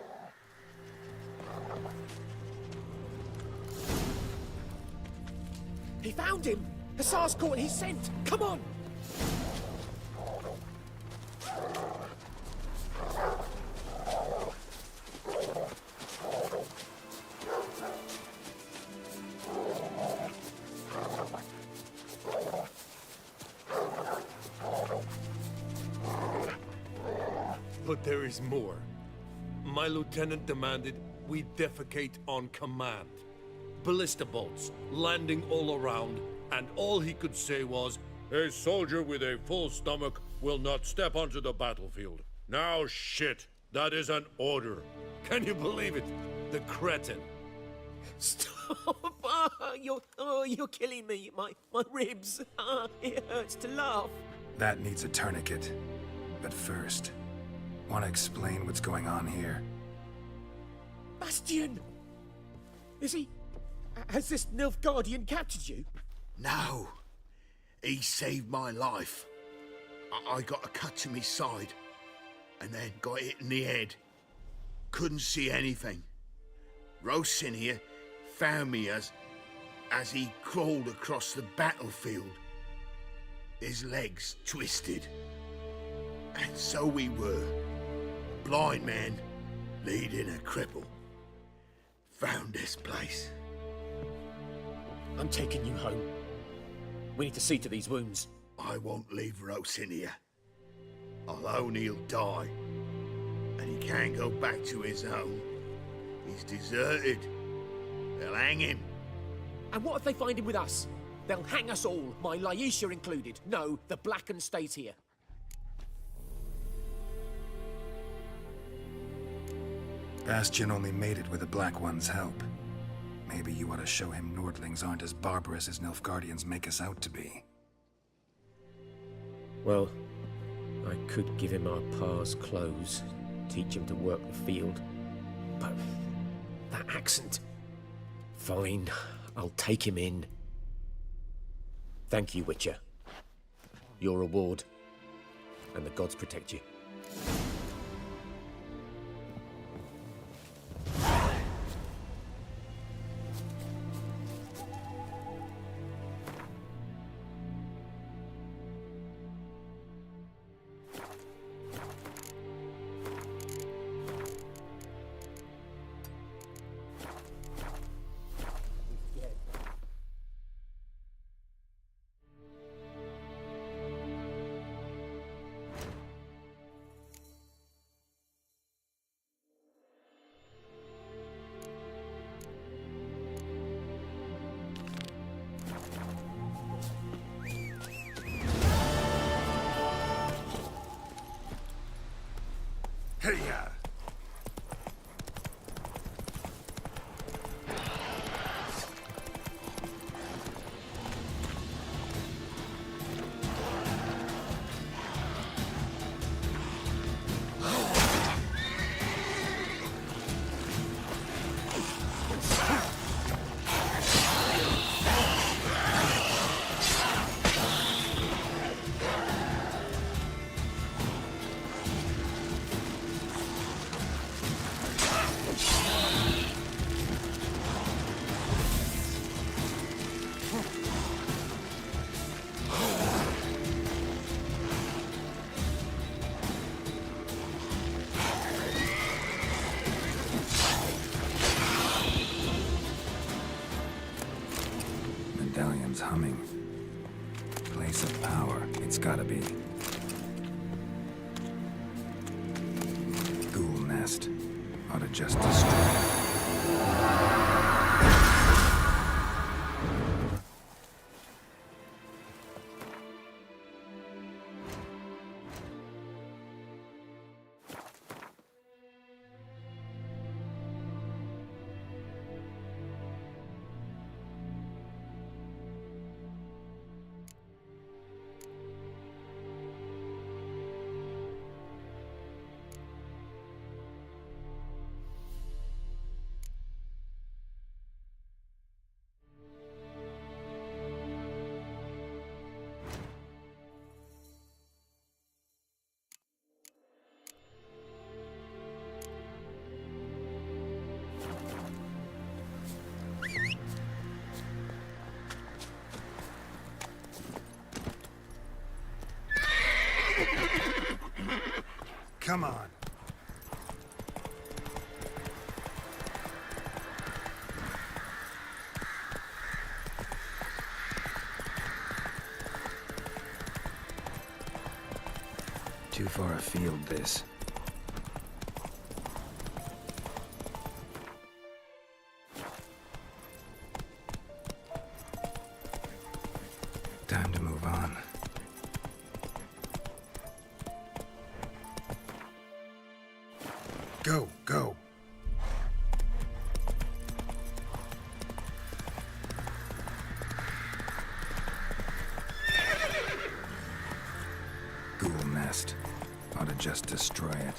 He found him! Hussar's caught his scent! Come on! But there is more. My lieutenant demanded we defecate on command. Ballista bolts, landing all around, and all he could say was, "A soldier with a full stomach will not step onto the battlefield." Now shit, that is an order. Can you believe it? The cretin. Stop! You're killing me. My ribs. It hurts to laugh. That needs a tourniquet. But first, want to explain what's going on here? Bastion! Is he... Has this Nilfgaardian captured you? No. He saved my life. I got a cut to my side, and then got hit in the head. Couldn't see anything. Rosinia found me as he crawled across the battlefield. His legs twisted. And so we were. Blind man leading a cripple. Found this place. I'm taking you home. We need to see to these wounds. I won't leave Rosinia. Alone he'll die. And he can't go back to his home. He's deserted. They'll hang him. And what if they find him with us? They'll hang us all, my Laisha included. No, the Blacken stays here. Bastion only made it with the Black One's help. Maybe you ought to show him Nordlings aren't as barbarous as Nilfgaardians make us out to be. Well, I could give him our pa's clothes, teach him to work the field. But that accent... Fine, I'll take him in. Thank you, Witcher. Your reward. And the gods protect you. Hey-ya! Medallion's humming. Place of power, it's gotta be. Ghoul nest. Ought to just destroy it. Come on. Too far afield, this. Time to move on. Go, go. Ghoul nest. Ought to just destroy it.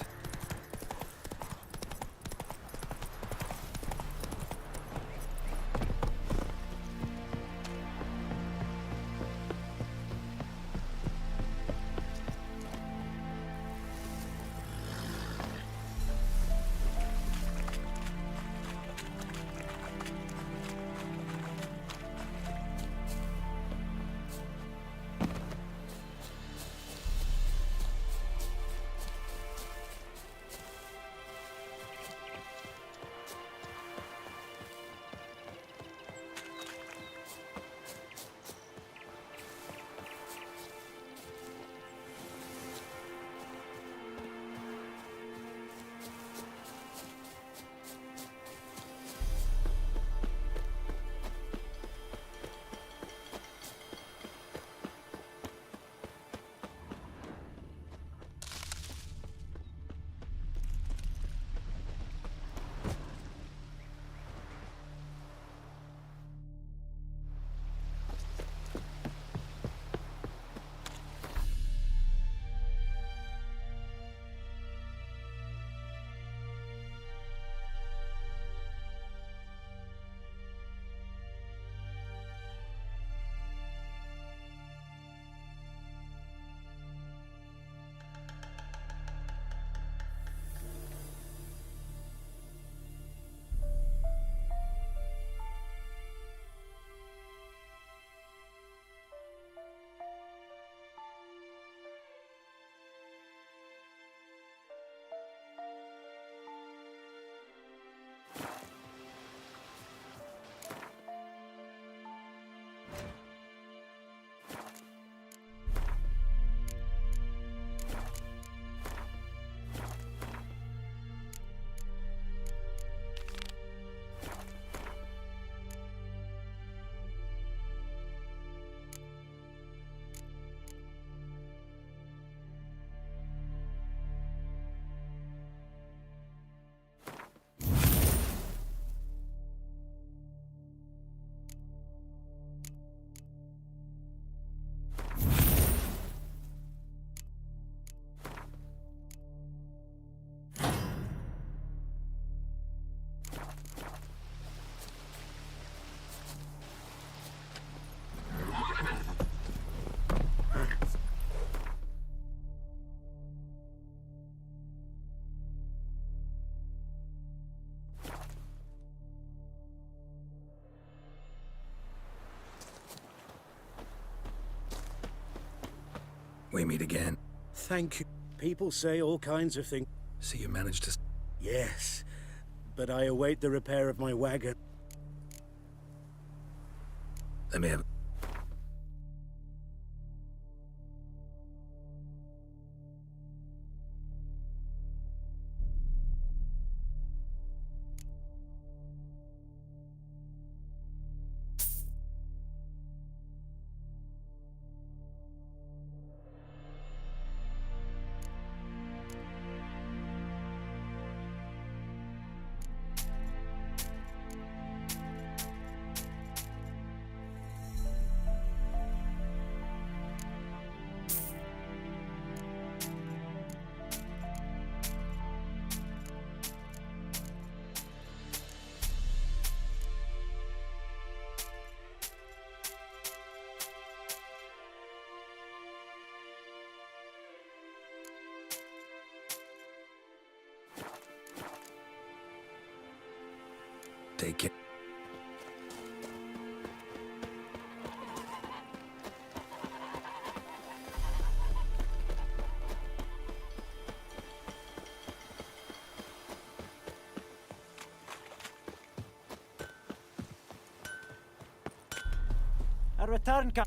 We meet again. Thank you. People say all kinds of things. So you managed to... Yes, but I await the repair of my wagon. Let me have... Take it. A return co-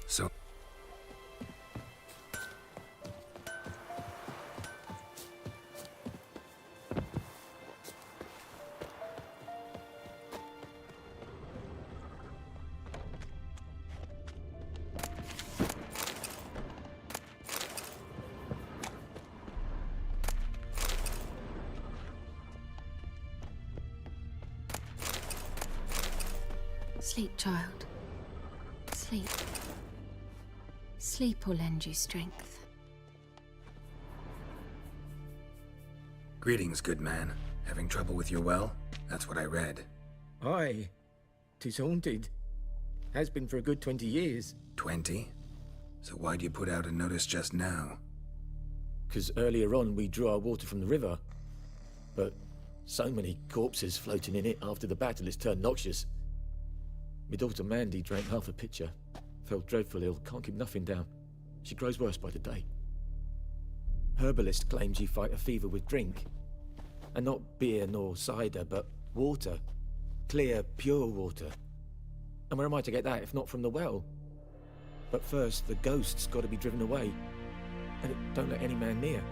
So... Sleep, child. Sleep. Sleep will lend you strength. Greetings, good man. Having trouble with your well? That's what I read. Aye. 'Tis haunted. Has been for a good 20 years. 20? So why'd you put out a notice just now? 'Cause earlier on we drew our water from the river. But so many corpses floating in it after the battle it's turned noxious. My daughter Mandy drank half a pitcher. Fell dreadful ill, can't keep nothing down. She grows worse by the day. Herbalist claims you fight a fever with drink. And not beer nor cider, but water. Clear, pure water. And where am I to get that if not from the well? But first, the ghost's got to be driven away. And it don't let any man near.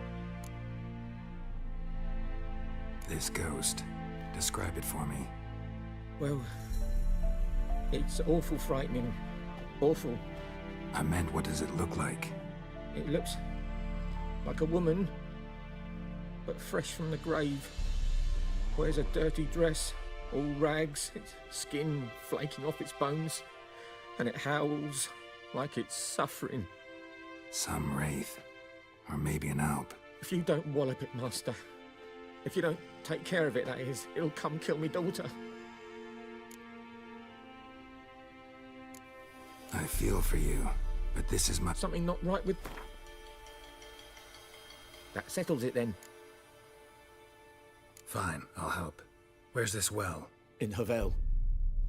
This ghost. Describe it for me. Well, it's awful frightening. Awful. I meant, what does it look like? It looks like a woman, but fresh from the grave. Wears a dirty dress, all rags, its skin flaking off its bones, and it howls like it's suffering. Some wraith. Or maybe an alp. If you don't wallop it, Master, if you don't take care of it, that is, it'll come kill me daughter. I feel for you, but this is my... Something not right with... That settles it then. Fine, I'll help. Where's this well? In Havel,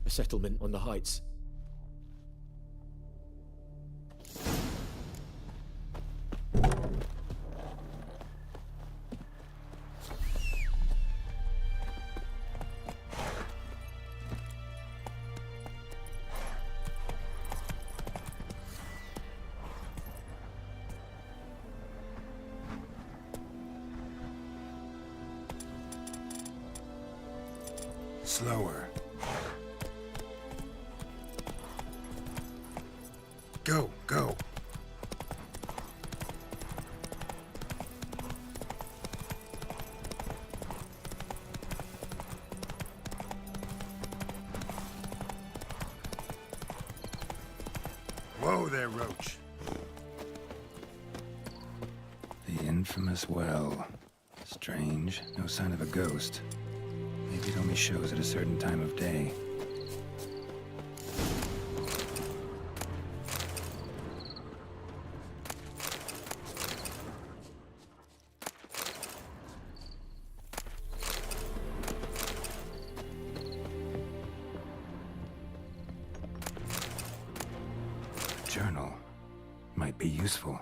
a settlement on the heights. Slower. Go, go. Whoa there, Roach. The infamous well. Strange. No sign of a ghost. Maybe it only shows at a certain time of day. Journal. Might be useful.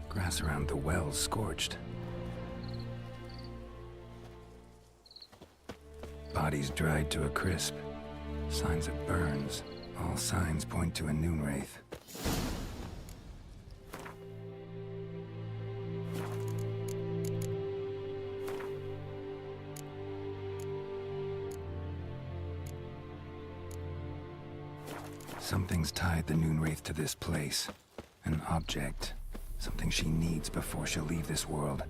Grass around the well scorched. Bodies dried to a crisp. Signs of burns. All signs point to a noon wraith. Something's tied the noon wraith to this place. An object. Something she needs before she'll leave this world.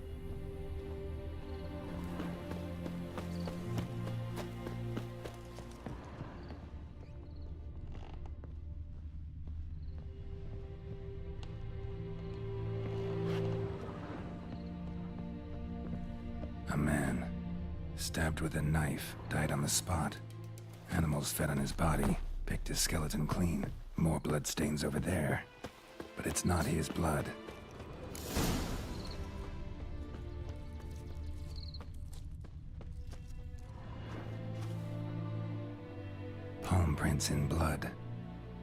A man, stabbed with a knife, died on the spot. Animals fed on his body, picked his skeleton clean. More bloodstains over there. But it's not his blood. Palm prints in blood.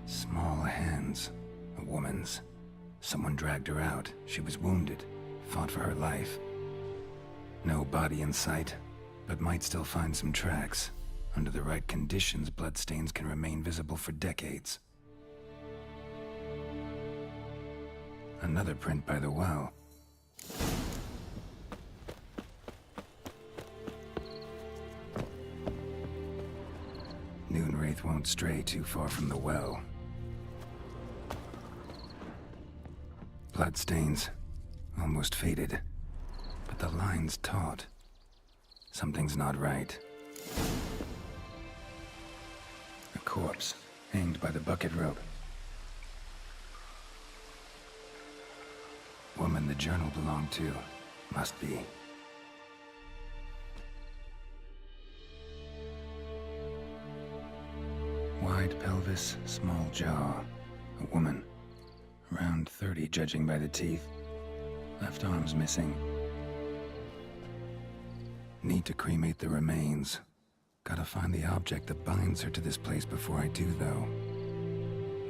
Small hands. A woman's. Someone dragged her out. She was wounded. Fought for her life. No body in sight, but might still find some tracks. Under the right conditions, bloodstains can remain visible for decades. Another print by the well. Noon wraith won't stray too far from the well. Bloodstains, almost faded, but the line's taut. Something's not right. A corpse, hanged by the bucket rope. Woman the journal belonged to. Must be. Wide pelvis, small jaw. A woman. Around 30, judging by the teeth. Left arm's missing. Need to cremate the remains. Gotta find the object that binds her to this place before I do, though.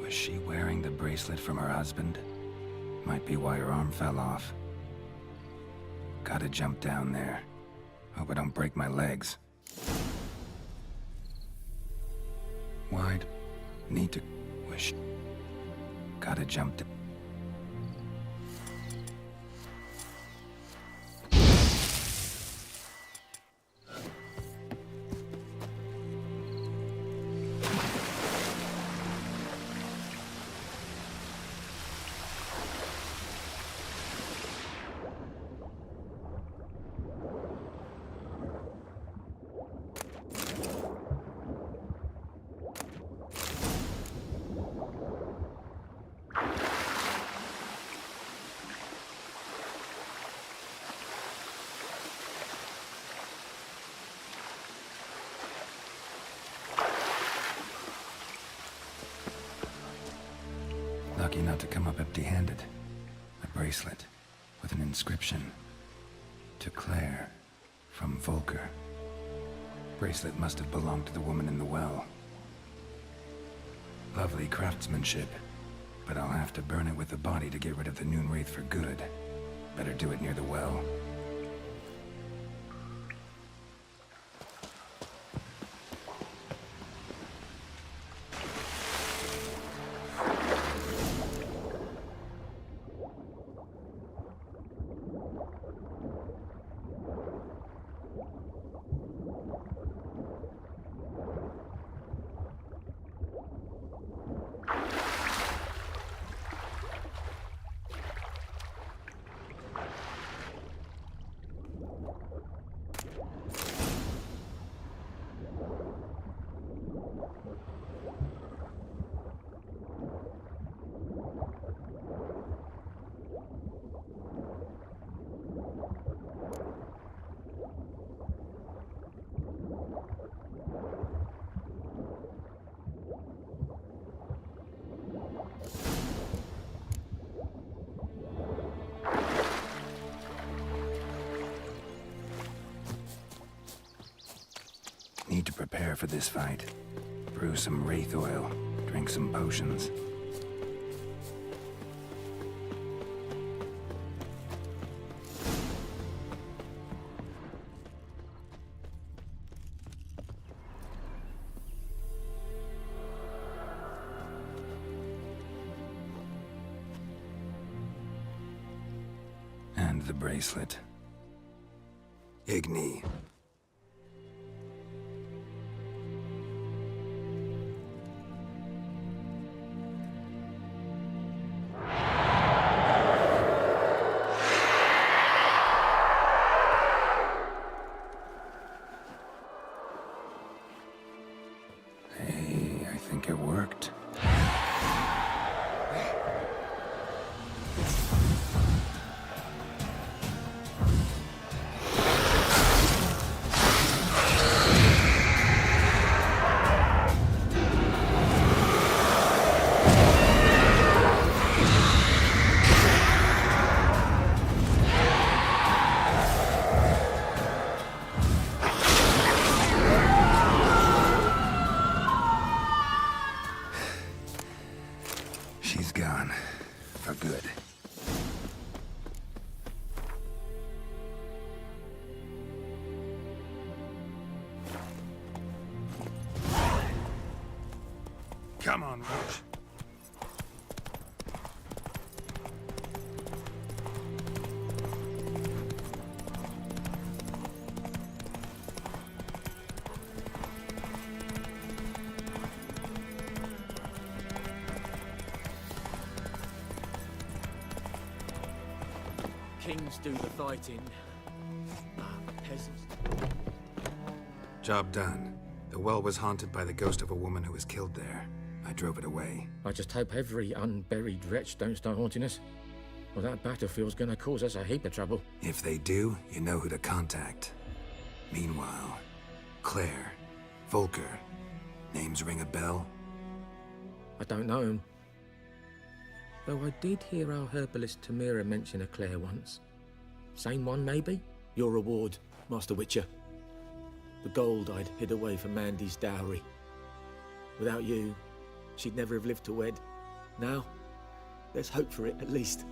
Was she wearing the bracelet from her husband? Might be why her arm fell off. Gotta jump down there. Hope I don't break my legs. Wide. Need to... Wish... Gotta jump down. Lucky not to come up empty-handed. A bracelet with an inscription. To Claire, from Volker. Bracelet must have belonged to the woman in the well. Lovely craftsmanship, but I'll have to burn it with the body to get rid of the Noonwraith for good. Better do it near the well. Need to prepare for this fight. Brew some wraith oil, drink some potions. And the bracelet. Igni. I think it worked. She's gone. For good. Come on, Roach. Kings do the fighting. Peasants. Job done. The well was haunted by the ghost of a woman who was killed there. I drove it away. I just hope every unburied wretch don't start haunting us. Well, that battlefield's gonna cause us a heap of trouble. If they do, you know who to contact. Meanwhile, Claire, Volker. Names ring a bell? I don't know him. Though I did hear our herbalist Tamira mention a Claire once. Same one, maybe? Your reward, Master Witcher. The gold I'd hid away for Mandy's dowry. Without you, she'd never have lived to wed. Now, there's hope for it, at least.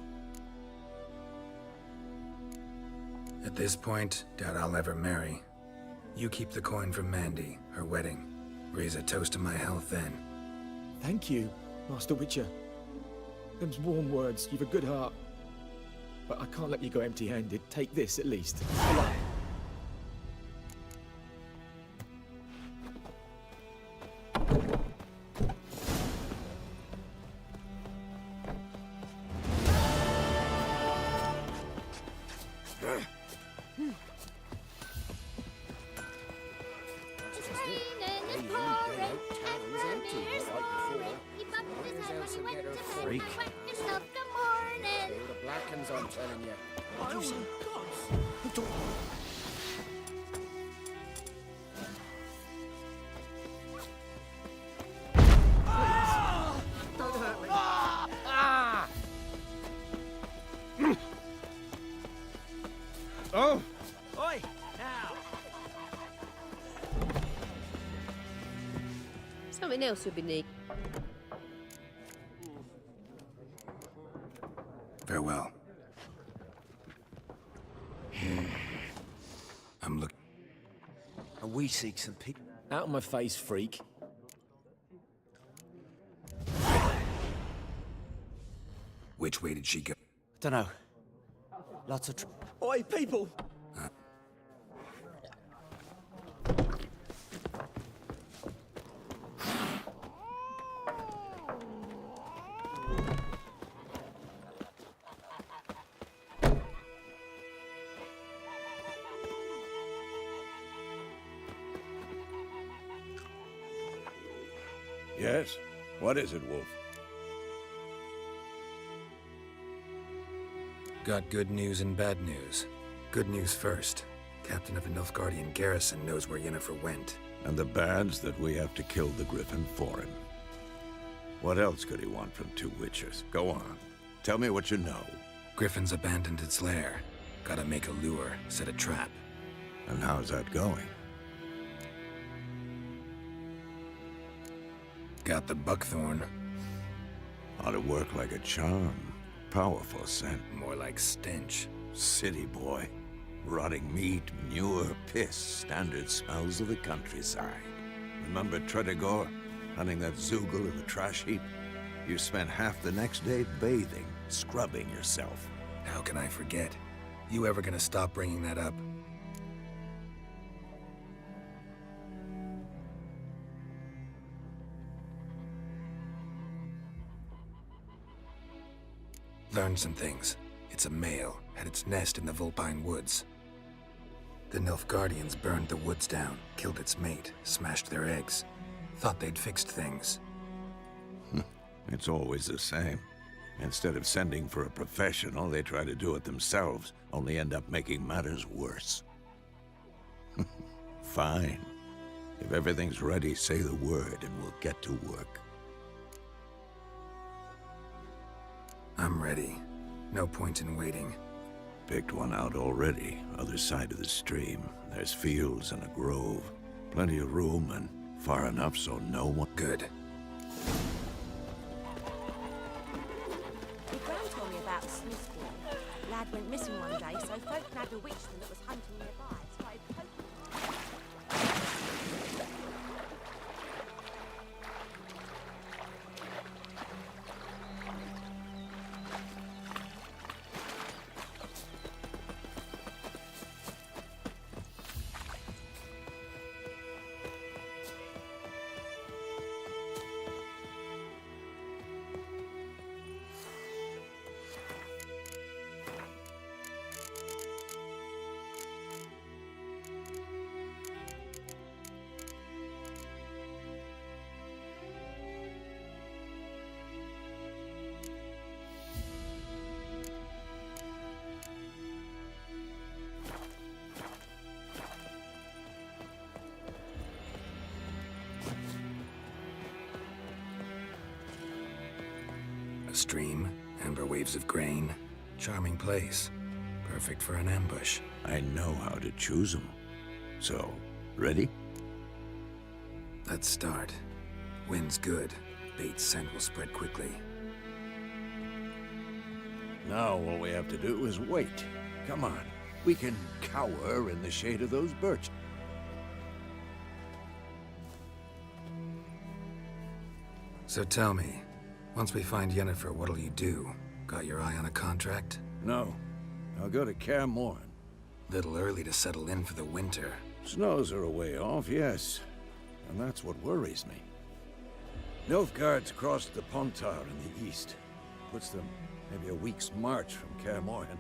At this point, doubt I'll ever marry. You keep the coin from Mandy, her wedding. Raise a toast to my health then. Thank you, Master Witcher. Them's warm words, you've a good heart. But I can't let you go empty-handed. Take this, at least. Freak. The Blackens, I'm telling you. What you say? Don't hurt me. Something else you'll be needing. Farewell. I'm looking. And we seek some people. Out of my face, freak. Which way did she go? Dunno. Lots of Oi, people! Yes? What is it, Wolf? Got good news and bad news. Good news first. Captain of the Nilfgaardian garrison knows where Yennefer went. And the bad's that we have to kill the Griffin for him. What else could he want from two Witchers? Go on. Tell me what you know. Griffin's abandoned its lair. Gotta make a lure, set a trap. And how's that going? Got the buckthorn. Ought to work like a charm. Powerful scent. More like stench. City boy. Rotting meat, manure, piss. Standard smells of the countryside. Remember Tredegor? Hunting that Zoogle in the trash heap? You spent half the next day bathing, scrubbing yourself. How can I forget? You ever gonna stop bringing that up? Learned some things. It's a male, had its nest in the Vulpine Woods. The Nilfgaardians burned the woods down, killed its mate, smashed their eggs. Thought they'd fixed things. It's always the same. Instead of sending for a professional, they try to do it themselves, only end up making matters worse. Fine. If everything's ready, say the word and we'll get to work. I'm ready. No point in waiting. Picked one out already, other side of the stream. There's fields and a grove. Plenty of room and far enough so no one... Good. My gran told me about a Smith boy. Lad went missing one day, so folk nabbed a witchman that was hunting nearby. Started poking. A stream, amber waves of grain. Charming place. Perfect for an ambush. I know how to choose them. So, ready? Let's start. Wind's good. Bait's scent will spread quickly. Now all we have to do is wait. Come on. We can cower in the shade of those birch. So tell me, once we find Yennefer, what'll you do? Got your eye on a contract? No. I'll go to Kaer Morhen. Little early to settle in for the winter. Snows are a way off, yes. And that's what worries me. Nilfgaard's crossed the Pontar in the east. Puts them maybe a week's march from Kaer Morhen.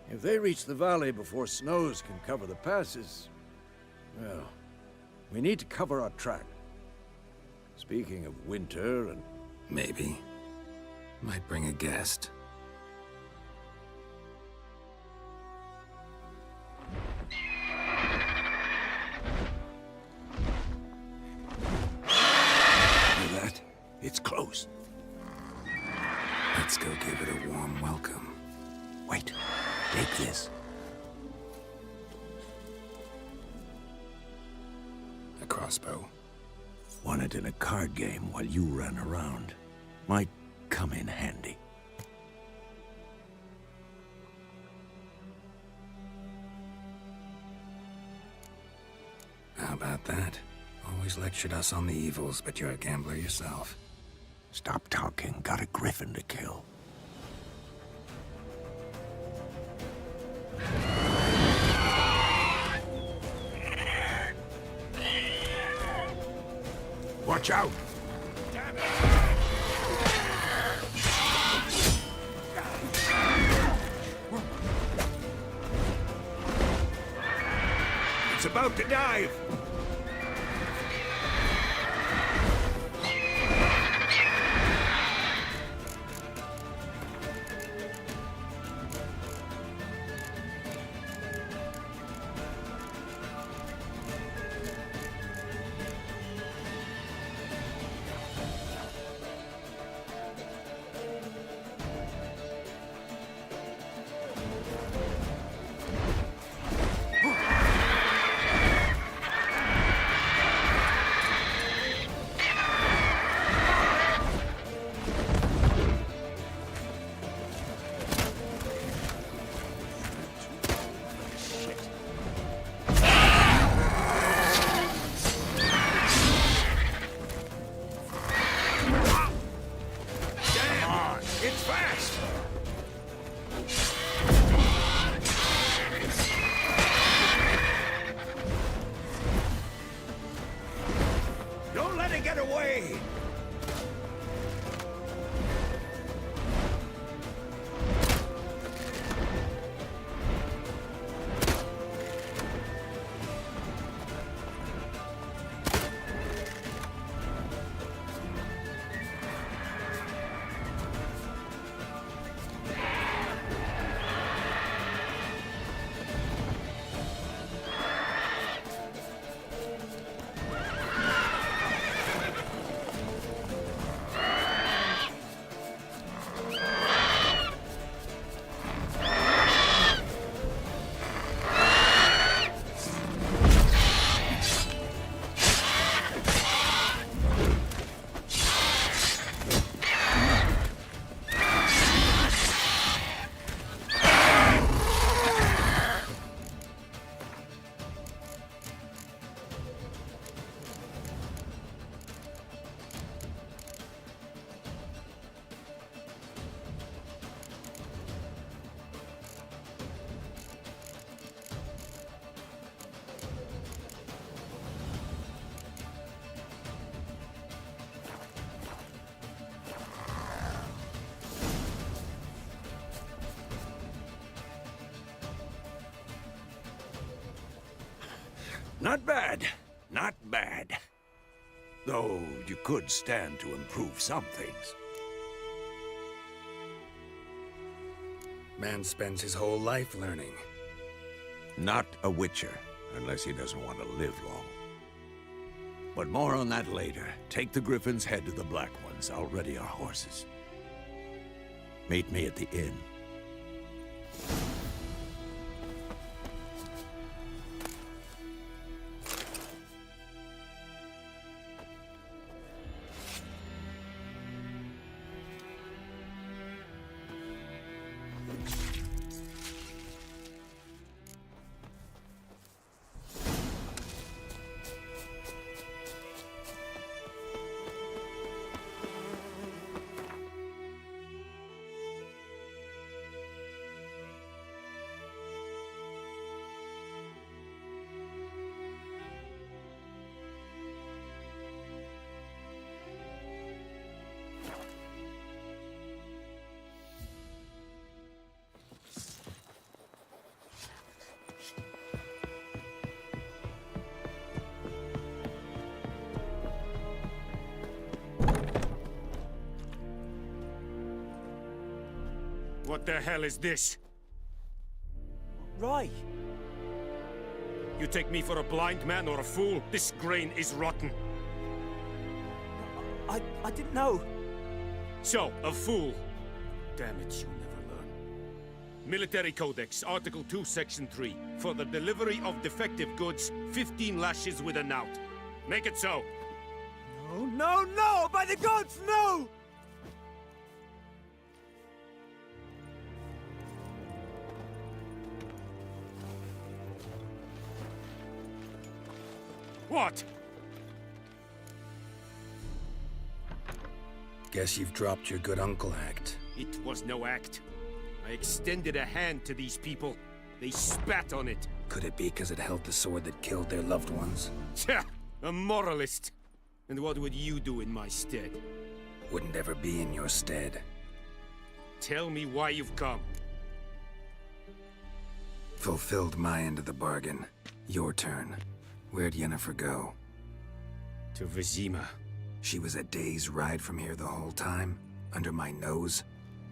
If they reach the valley before snows can cover the passes, well, we need to cover our track. Speaking of winter and... Maybe. Might bring a guest. Hear that? It's close. Let's go give it a warm welcome. Wait. Take this. A crossbow. Won it in a card game while you ran around. Might come in handy. How about that? Always lectured us on the evils, but you're a gambler yourself. Stop talking. Got a griffin to kill. Watch out! It's about to dive! Not bad. Not bad. Though you could stand to improve some things. Man spends his whole life learning. Not a witcher, unless he doesn't want to live long. But more on that later. Take the Griffin's head to the Black Ones. I'll ready our horses. Meet me at the inn. What the hell is this? Rye! You take me for a blind man or a fool? This grain is rotten. I didn't know. So, a fool. Damn it, you'll never learn. Military Codex, Article 2, Section 3. For the delivery of defective goods, 15 lashes with a knout. Make it so. No, no, no! By the gods, no! What? Guess you've dropped your good uncle act. It was no act. I extended a hand to these people. They spat on it. Could it be because it held the sword that killed their loved ones? Tja, a moralist. And what would you do in my stead? Wouldn't ever be in your stead. Tell me why you've come. Fulfilled my end of the bargain. Your turn. Where'd Yennefer go? To Vizima. She was a day's ride from here the whole time? Under my nose?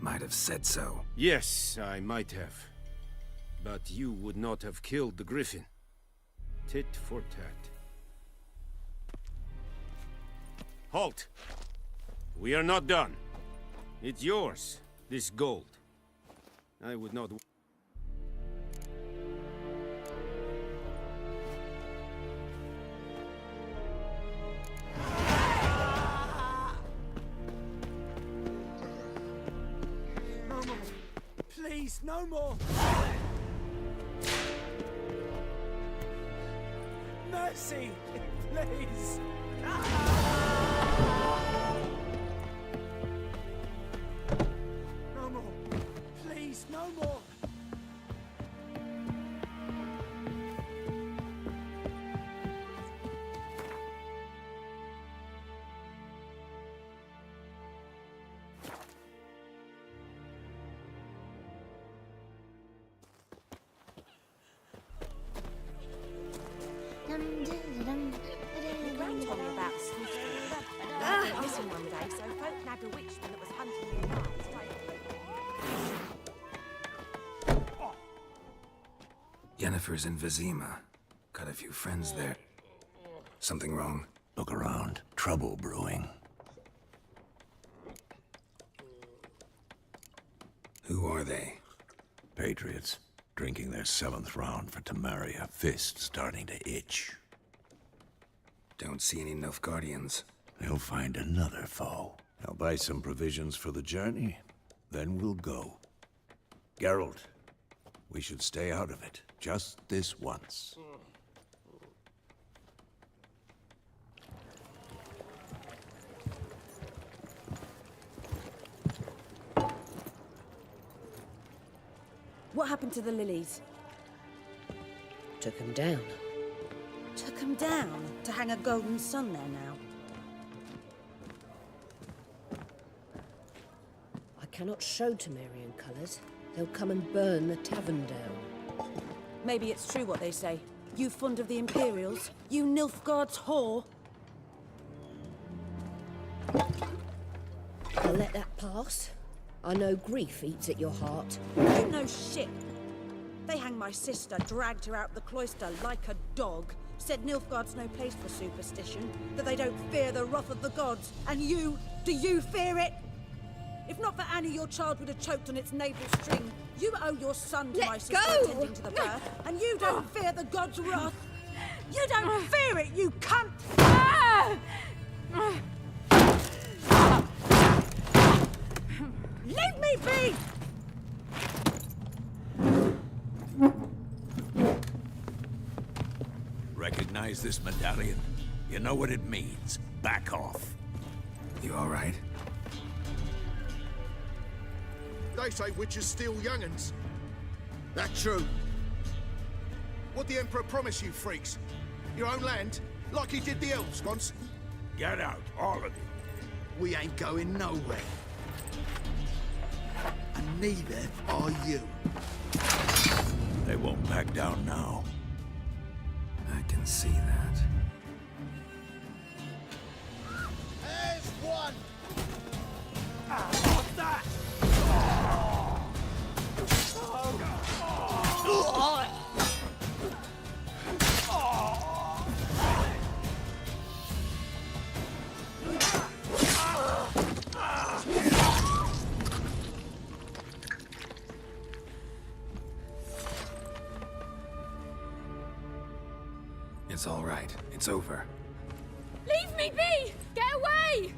Might have said so. Yes, I might have. But you would not have killed the griffin. Tit for tat. Halt! We are not done. It's yours, this gold. I would not... No more. Please, no more. Mercy, please. No more. Please, no more. Your gran told me about Swift. Went missing one day, so folk nagged a witchman that was hunting the night. Yennefer's in Vizima. Got a few friends there. Something wrong? Look around. Trouble brewing. Who are they? Patriots. Drinking their 7th round for Temeria. Fist starting to itch. Don't see any Nilfgaardians. They'll find another foe. I'll buy some provisions for the journey. Then we'll go. Geralt, we should stay out of it. Just this once. What happened to the lilies? Took him down. Took them down to hang a golden sun there now. I cannot show Temerian colours. They'll come and burn the tavern down. Maybe it's true what they say. You fond of the Imperials? You Nilfgaard's whore? I'll let that pass. I know grief eats at your heart. You know shit. They hanged my sister, dragged her out the cloister like a dog. Said Nilfgaard's no place for superstition, that they don't fear the wrath of the gods. And you, do you fear it? If not for Annie, your child would have choked on its navel string. You owe your son to my sister attending to the birth, and you don't fear the gods' wrath. You don't fear it, you cunt! Leave me be! Recognize this medallion? You know what it means. Back off. You all right? They say witches steal young'uns. That true? What the Emperor promise you, freaks? Your own land? Like he did the elves once? Get out, all of you. We ain't going nowhere. And neither are you. They won't back down now. I can see that. There's one! What's that? It's all right. It's over. Leave me be! Get Get away!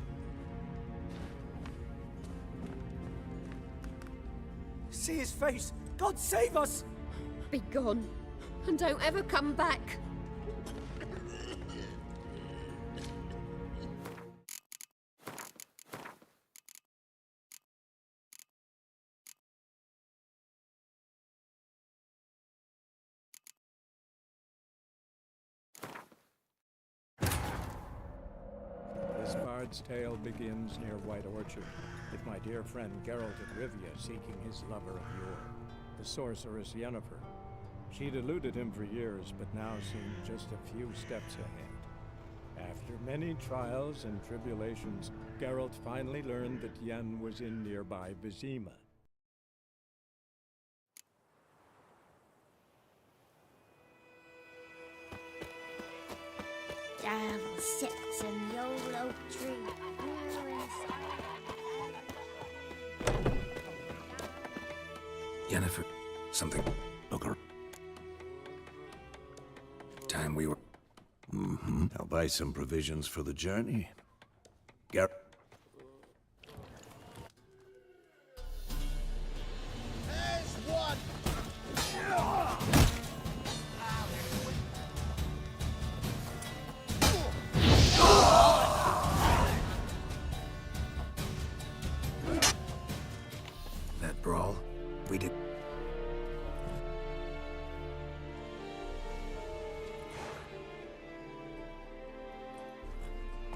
See his face! God save us! Be gone, and don't ever come back. This bard's tale begins near White Orchard, with my dear friend Geralt of Rivia seeking his lover of yore, the sorceress Yennefer. She'd eluded him for years, but now seemed just a few steps ahead. After many trials and tribulations, Geralt finally learned that Yen was in nearby Vizima. Devil sits in the old oak tree. Yennefer, something. Looker. Time we were. I'll buy some provisions for the journey. Gar. There's one! That brawl, we did.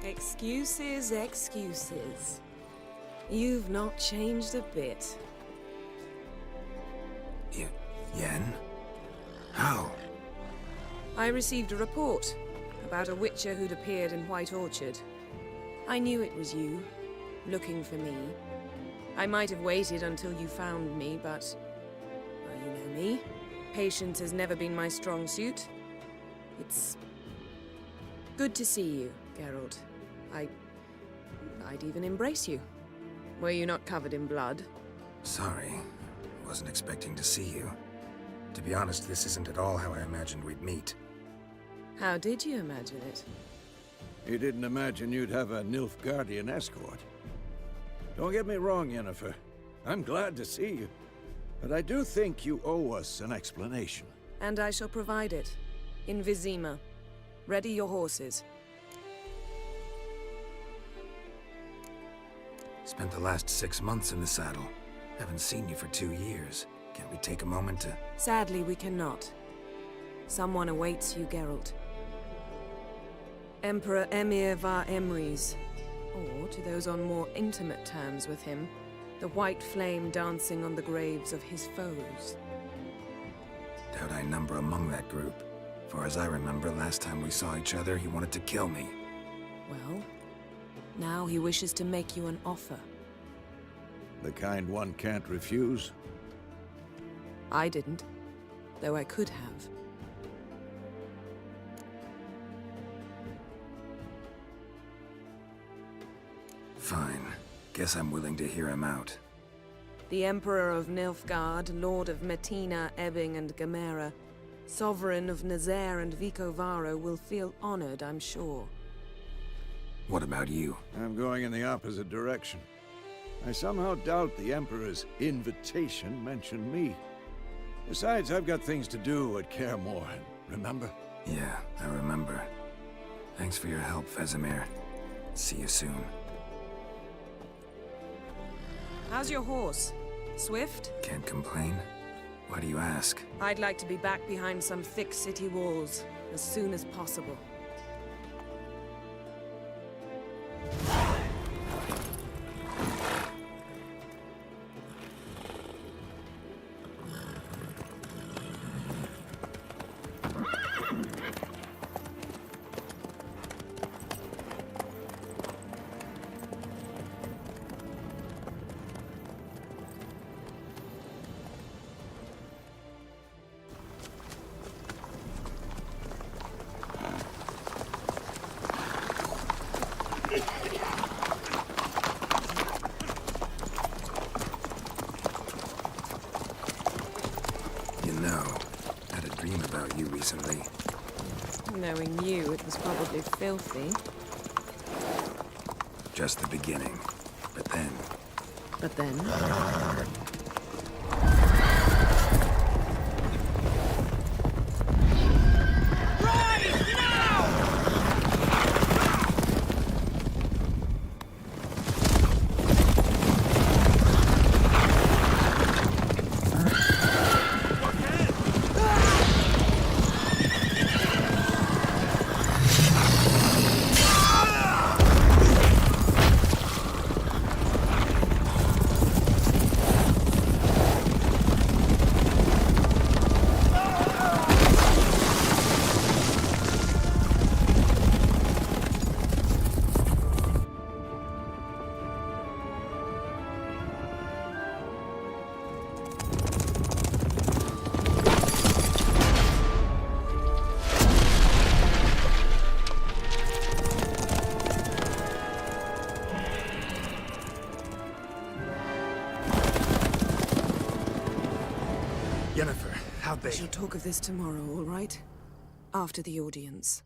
Excuses, excuses. You've not changed a bit. Yen? How? I received a report about a witcher who'd appeared in White Orchard. I knew it was you, looking for me. I might have waited until you found me, but... well, you know me. Patience has never been my strong suit. It's... good to see you, Geralt. I'd even embrace you. Were you not covered in blood? Sorry. Wasn't expecting to see you. To be honest, this isn't at all how I imagined we'd meet. How did you imagine it? You didn't imagine you'd have a Nilfgaardian escort. Don't get me wrong, Yennefer. I'm glad to see you. But I do think you owe us an explanation. And I shall provide it. In Vizima. Ready your horses. Spent the last 6 months in the saddle. Haven't seen you for 2 years. Can't we take a moment to... Sadly, we cannot. Someone awaits you, Geralt. Emperor Emhyr var Emreis. Or, to those on more intimate terms with him, the white flame dancing on the graves of his foes. Doubt I number among that group. For as I remember, last time we saw each other, he wanted to kill me. Well, now he wishes to make you an offer. The kind one can't refuse? I didn't, though I could have. Fine. Guess I'm willing to hear him out. The Emperor of Nilfgaard, Lord of Metina, Ebbing and Gamera, Sovereign of Nazaire and Vicovaro will feel honored, I'm sure. What about you? I'm going in the opposite direction. I somehow doubt the Emperor's invitation mentioned me. Besides, I've got things to do at Kaer Morhen, remember? Yeah, I remember. Thanks for your help, Vesemir. See you soon. How's your horse? Swift? Can't complain. Why do you ask? I'd like to be back behind some thick city walls as soon as possible. Knowing you, it was probably filthy. Just the beginning. But then... But then? Yennefer, how'd they... We shall talk of this tomorrow, all right? After the audience.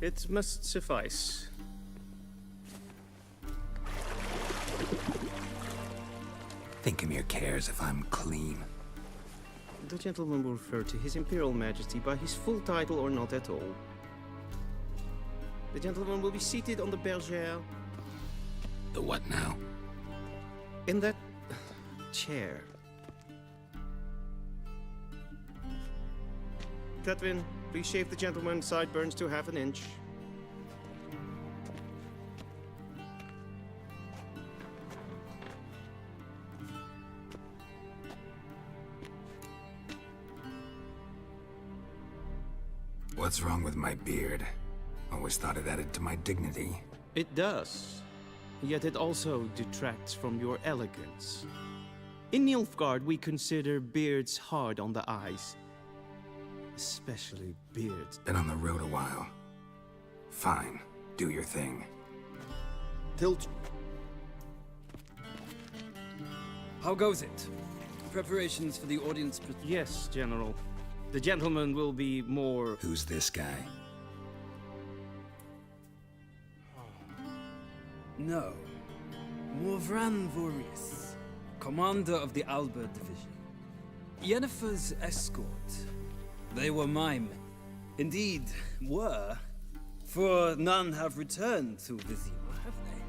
It must suffice. Thinkamir cares if I'm clean. The gentleman will refer to His Imperial Majesty by his full title or not at all. The gentleman will be seated on the bergère. The what now? In that chair. Cletwin, please shave the gentleman's sideburns to half an inch. What's wrong with my beard? Always thought it added to my dignity. It does. Yet it also detracts from your elegance. In Nilfgaard, we consider beards hard on the eyes. Especially beards. Been on the road a while. Fine. Do your thing. Tilt. How goes it? Preparations for the audience... Yes, General. The gentleman will be more... Who's this guy? No. Morvran Vorius, commander of the Alba Division. Yennefer's escort. They were my men. Indeed, were. For none have returned to Vizima, have they?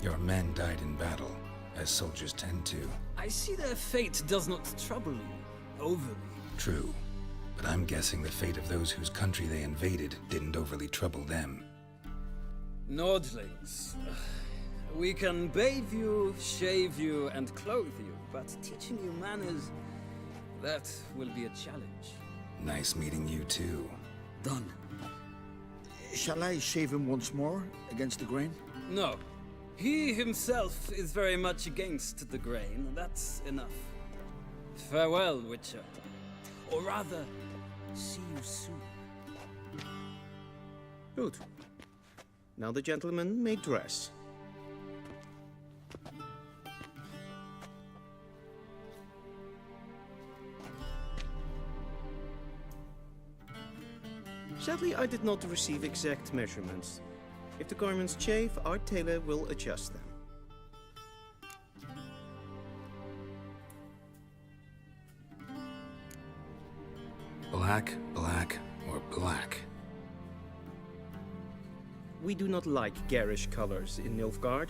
Your men died in battle, as soldiers tend to. I see their fate does not trouble you overly. True, but I'm guessing the fate of those whose country they invaded didn't overly trouble them. Nordlings. We can bathe you, shave you, and clothe you, but teaching you manners, that will be a challenge. Nice meeting you too. Done. Shall I shave him once more, against the grain? No. He himself is very much against the grain. That's enough. Farewell, Witcher. Or rather, see you soon. Good. Now the gentleman may dress. Sadly, I did not receive exact measurements. If the garments chafe, our tailor will adjust them. Black, black, or black? We do not like garish colors in Nilfgaard.